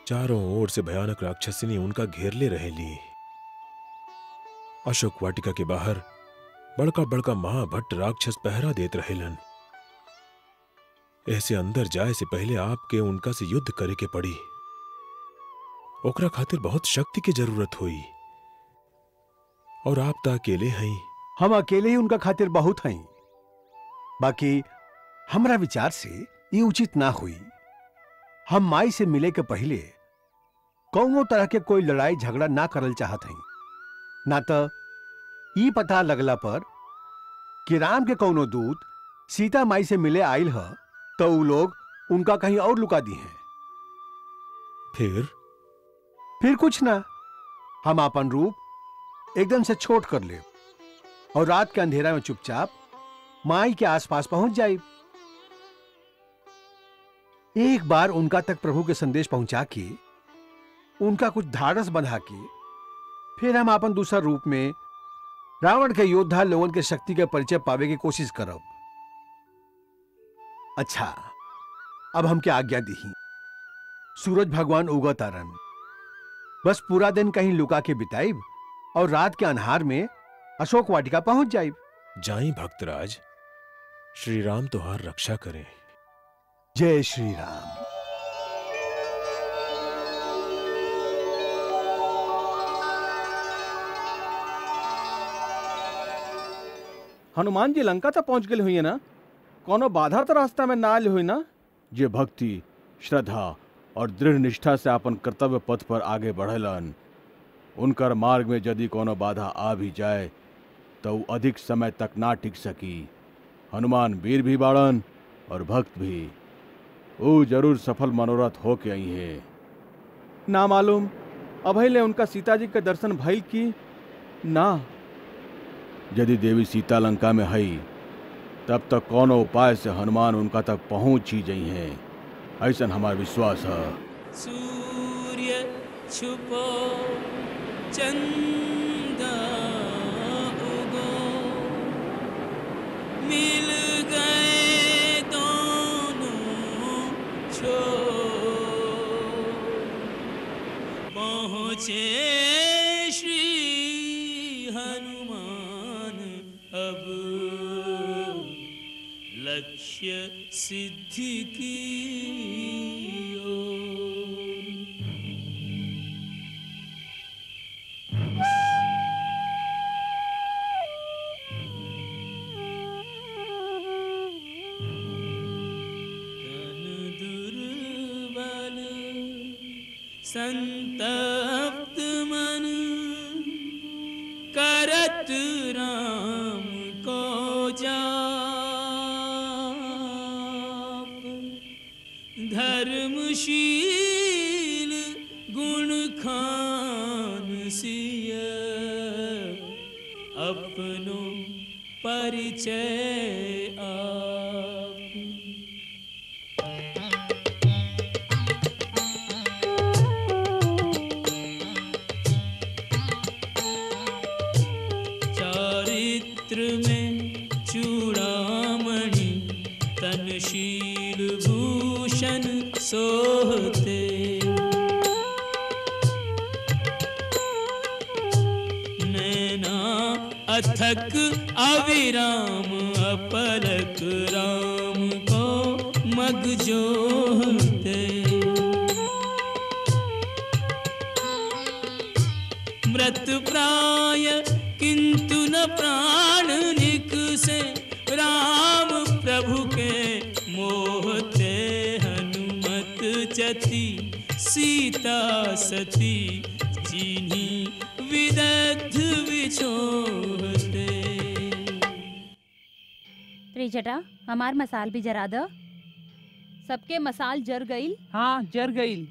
चारों ओर से भयानक राक्षसिनी उनका घेरले रहेली। अशोक वाटिका के बाहर बड़का बड़का महाभट्ट राक्षस पहरा देत रहेलन। ऐसे अंदर जाए से पहले आपके उनका से युद्ध करे के पड़ी। ओकरा खातिर बहुत शक्ति की जरूरत हुई, और आप तो अकेले हैं। हम अकेले ही उनका खातिर बहुत हैं, बाकी हमरा विचार से ये उचित ना हुई। हम माई से मिले के पहले कौनो तरह के कोई लड़ाई झगड़ा ना करल चाहत हैं, ना तो ये पता लगला पर कि राम के कौनो दूत सीता माई से मिले आयल है तो वो लोग उनका कहीं और लुका दी हैं। फिर कुछ ना, हम अपन रूप एकदम से छोट कर ले और रात के अंधेरा में चुपचाप माई के आसपास पहुंच जाए। एक बार उनका तक प्रभु के संदेश पहुंचा के उनका कुछ धाड़स बंधा के फिर हम अपन दूसरा रूप में रावण के योद्धा लोगों के शक्ति के परिचय पावे की कोशिश करब। अच्छा, अब हम क्या आज्ञा दी? सूरज भगवान उगा तारन, बस पूरा दिन कहीं लुका के बिताइब और रात के अंधार में अशोक वाटिका पहुंच जाइब। जाई भक्तराज, श्री राम तुम्हार रक्षा करें। जय श्री राम। हनुमान जी लंका तक पहुंच गए हुई है ना? कोनो बाधा तो रास्ता में ना आयल हुई ना? जे भक्ति, श्रद्धा और दृढ़ निष्ठा से अपन कर्तव्य पथ पर आगे बढ़लन, उनकर मार्ग में यदि कोनो बाधा आ भी जाए तो वो अधिक समय तक ना टिक सकी। हनुमान वीर भी बाड़न और भक्त भी। वो जरूर सफल मनोरथ हो के आई है। ना मालूम अभैले उनका सीता जी के दर्शन भइल की ना। यदि देवी सीता लंका में है तब तक कोनो उपाय से हनुमान उनका तक पहुंच ही जाई है, ऐसा हमारा विश्वास है। सूर्य छुपो चंदा उगो, मिल गए दोनों छोर, पहुँचे श्री हनुमान अब लक्ष्य सिद्धि की ओर। तन दुर्बल संतप्त मन, करत राम को जाप, धर्मशील गुण खान परिचय आप। चारित्र में चूड़ामणि तनशील भूषण सोहते, नैना अथक अविराम अपलक राम को मग जोहते। मृत प्राय किंतु न प्राण निकसे, राम प्रभु के मोहते। हनुमत चति सीता सती, जिन्हीं विदग्ध विछोहते। त्रिजटा, हमार मसाल भी जरा दो। सबके मसाल जर गईल? हाँ, जर गईल।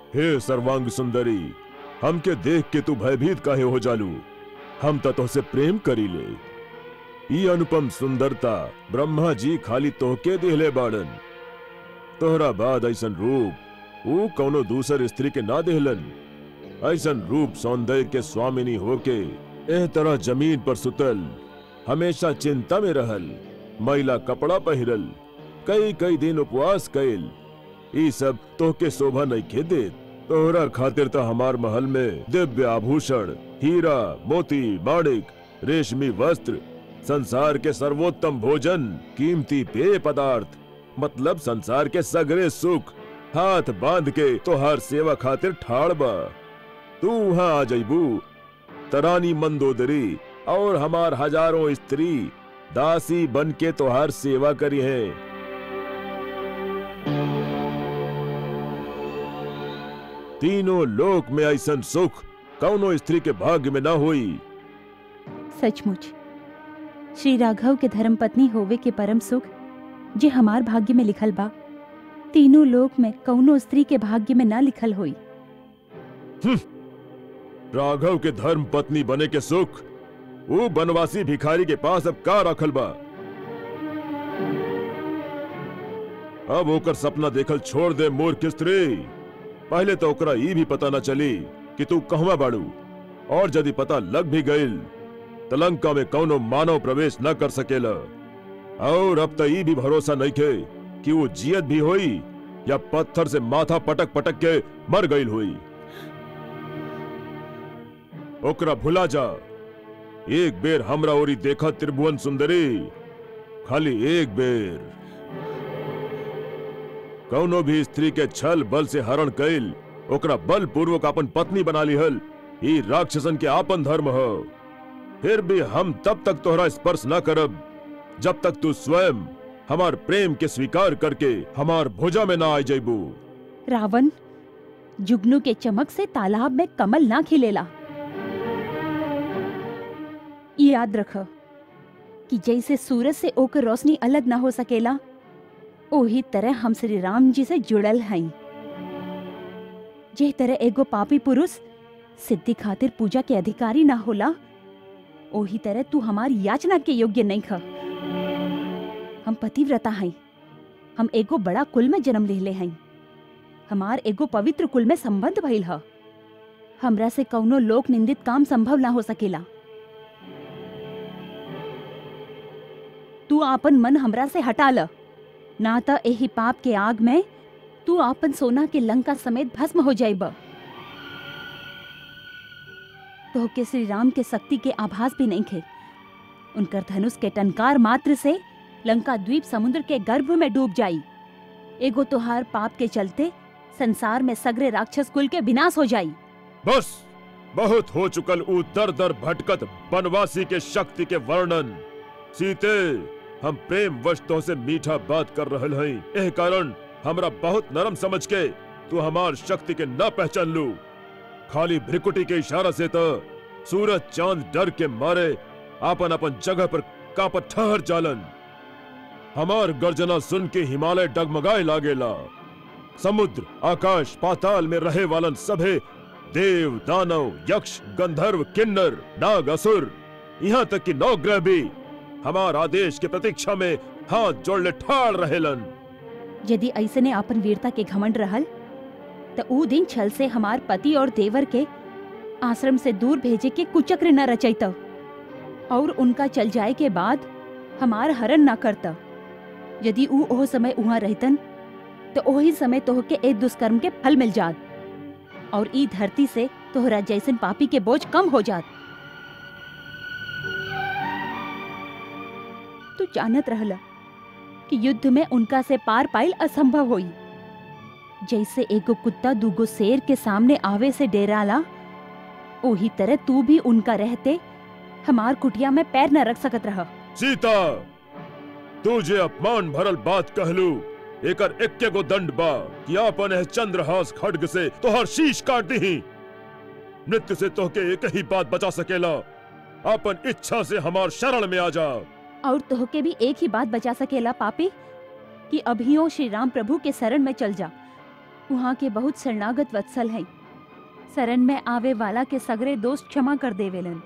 हे सर्वांग सुंदरी, हमके देख के तू भयभीत काहे हो जालू? हम तो तुझसे प्रेम करी ले। ई अनुपम सुंदरता ब्रह्मा जी खाली तोहके देहले बाड़न। तोहरा बाद ऐसन रूप वो कौनो दूसर स्त्री के ना देहलन। ऐसन रूप सौंदर्य के स्वामिनी होके एह तरह जमीन पर सुतल, हमेशा चिंता में रहल, मैला कपड़ा पहिरल, कई कई दिन उपवास कैल, ई सब तोहके शोभा नइखे देत। तोहरा खातिर तो हमार महल में दिव्य आभूषण, हीरा मोती माणिक, रेशमी वस्त्र, संसार के सर्वोत्तम भोजन, कीमती पेय पदार्थ, मतलब संसार के सगरे सुख हाथ बांध के तोहार सेवा खातिर ठाड़ बा। तू वहां आ जइबू, तरानी मंदोदरी और हमार हजारों स्त्री दासी बन के तोहार सेवा करी है। तीनों लोक में ऐसन सुख कौनो स्त्री के भाग्य में ना हुई। सचमुच श्री राघव के धर्म पत्नी होवे के परम सुख जे हमार भाग्य में लिखल बा, तीनों लोक में कौनो स्त्री के भाग्य में ना लिखल हुई। राघव के धर्म पत्नी बने के सुख वो बनवासी भिखारी के पास अब का रखल बा? अब ओकर सपना देखल छोड़ दे मूर्ख स्त्री। पहले तो ओकरा ई भी पता न चली कि तू कहवा बाड़ू, और यदि पता लग भी गईल तो लंका में कौनो मानव प्रवेश न कर सकेला। और अब तो ई भी भरोसा नहीं थे कि वो जियत भी होई या पत्थर से माथा पटक पटक के मर गईल हुई। ओकरा भुला जा। एक बेर हमरा ओरी देखा त्रिभुवन सुंदरी, खाली एक बेर। कौनो भी स्त्री के छल बल से हरण कैल, ओकरा बल पूर्वक अपन पत्नी बना लिहल, ई राक्षसन के आपन धर्म हो। फिर भी हम तब तक तोहरा स्पर्श न करब जब तक तू स्वयं हमार प्रेम के स्वीकार करके हमार भुजा में ना आ जाइबू। रावण, जुगनू के चमक से तालाब में कमल ना खिलेला। ई याद रख कि जैसे सूरज से ओकर रोशनी अलग ना हो सकेला, ओही तरह हम श्री राम जी से जुड़ल हई। जे तरह एगो पापी पुरुष सिद्धि खातिर पूजा के अधिकारी ना होला, ओही तरह तू हमारी याचना के योग्य नहीं ख। हम पतिव्रता हई, हम एगो बड़ा कुल में जन्म लेले हई, हमार एगो पवित्र कुल में संबंध भइल ह। हमरा से कौनो लोक निंदित काम संभव ना हो सकेला। तू आपन मन हमरा से हटा ल, ना त एही पाप के आग में तू आपन सोना के लंका समेत भस्म हो जाइब। तोहके श्री राम के शक्ति के आभास भी नहीं खे। उनकर धनुष के टंकार मात्र से लंका द्वीप समुद्र के गर्भ में डूब जाई। एगो तोहार पाप के चलते संसार में सगरे राक्षस कुल के विनाश हो जाई। बस बहुत हो चुकल ऊ दर दर भटकत बनवासी के शक्ति के वर्णन। सीते, हम प्रेम वश तो से मीठा बात कर रहल हई, एह कारण हमरा बहुत नरम समझ के तू हमार शक्ति के न पहचान लू। खाली भ्रिकुटी के इशारा से तो सूरज चांद डर के मारे आपन अपन जगह पर कांपत ठहर जालन। हमार गर्जना सुन के हिमालय डगमगाए लागेला। समुद्र, आकाश, पाताल में रहे वालन सभे देव, दानव, यक्ष, गंधर्व, किन्नर, नाग, असुर, यहाँ तक कि नवग्रह भी हमार आदेश के प्रतीक्षा में हाथ जोड़ले ठाड़ रहेलन। यदि ऐसने अपन वीरता के घमंड रहल तो ऊ दिन छल से हमार पति और देवर के आश्रम से दूर भेजे के कुचक्र न रचैता और उनका चल जाए के बाद हमार हरण न करता। यदि ऊ ओह समय उहाँ रहतन तो ओही समय तोहके ए दुष्कर्म के फल मिल जात और ई धरती से तोहरा जैसन पापी के बोझ कम हो जात। तू जानत रहला कि युद्ध में उनका से पार पाइल असंभव होई। जैसे एगो कुत्ता दूगो शेर के सामने आवे से डेराला, ओही तरह तू भी उनका रहते हमार कुटिया में पैर न रख सकत रहा। सीता, तू जे अपमान भरल बात कहलू, एकर एक्के गो दंड बा कि आपन एह चंद्रहास खड्ग से तोहर शीश काट दही। मृत्यु से तोहके एक ही बात बचा सकेला, आपन इच्छा से हमार शरण में आ जा। और तोहके भी एक ही बात बचा सकेला पापी कि अभियो श्री राम प्रभु के शरण में चल जा। वहाँ के बहुत शरणागत वत्सल हैं, शरण में आवे वाला के सगरे दोष क्षमा कर देवेलन।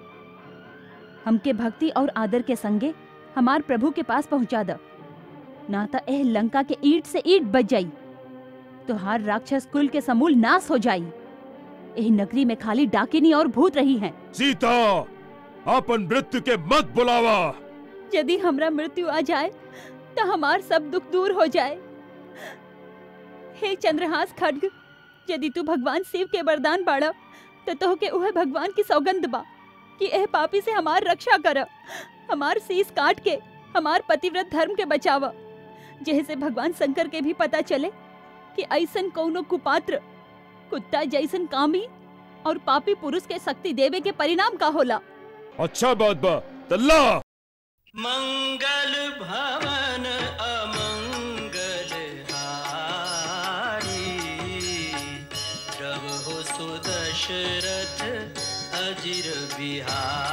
हमके भक्ति और आदर के संगे हमार प्रभु के पास पहुँचा द, ना तो एह लंका के ईंट से ईंट बच जाई, तो हर राक्षस कुल के समूल नाश हो जाई। एह नगरी में खाली डाकिनी और भूत रही हैं। सीता, आपन मृत्यु के मत बुलावा। यदि हमरा मृत्यु आ जाए तो हमार सब दुख दूर हो जाए। हे चंद्रहास खड्ग, यदि तू भगवान शिव के वरदान बाड़ा तो तोहके उहे भगवान की सौगंध बा कि एह पापी से हमार रक्षा कर, हमार शीश काट के हमार पतिव्रत धर्म के बचावा। जैसे भगवान शंकर के भी पता चले कि ऐसन कौनो कुपात्र कुत्ता जैसन कामी और पापी पुरुष के शक्ति देवे के परिणाम का होला। अच्छा बात बा, तल्ला। मंगल भवन अमंगल हारी, प्रभु सुदशरथ अजिर बिहारी।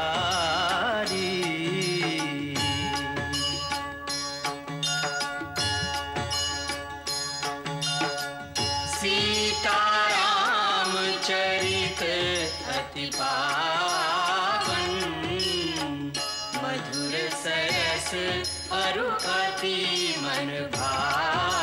सीताराम चरित अति पावन, मधुर सरस अरु अति मन भावन।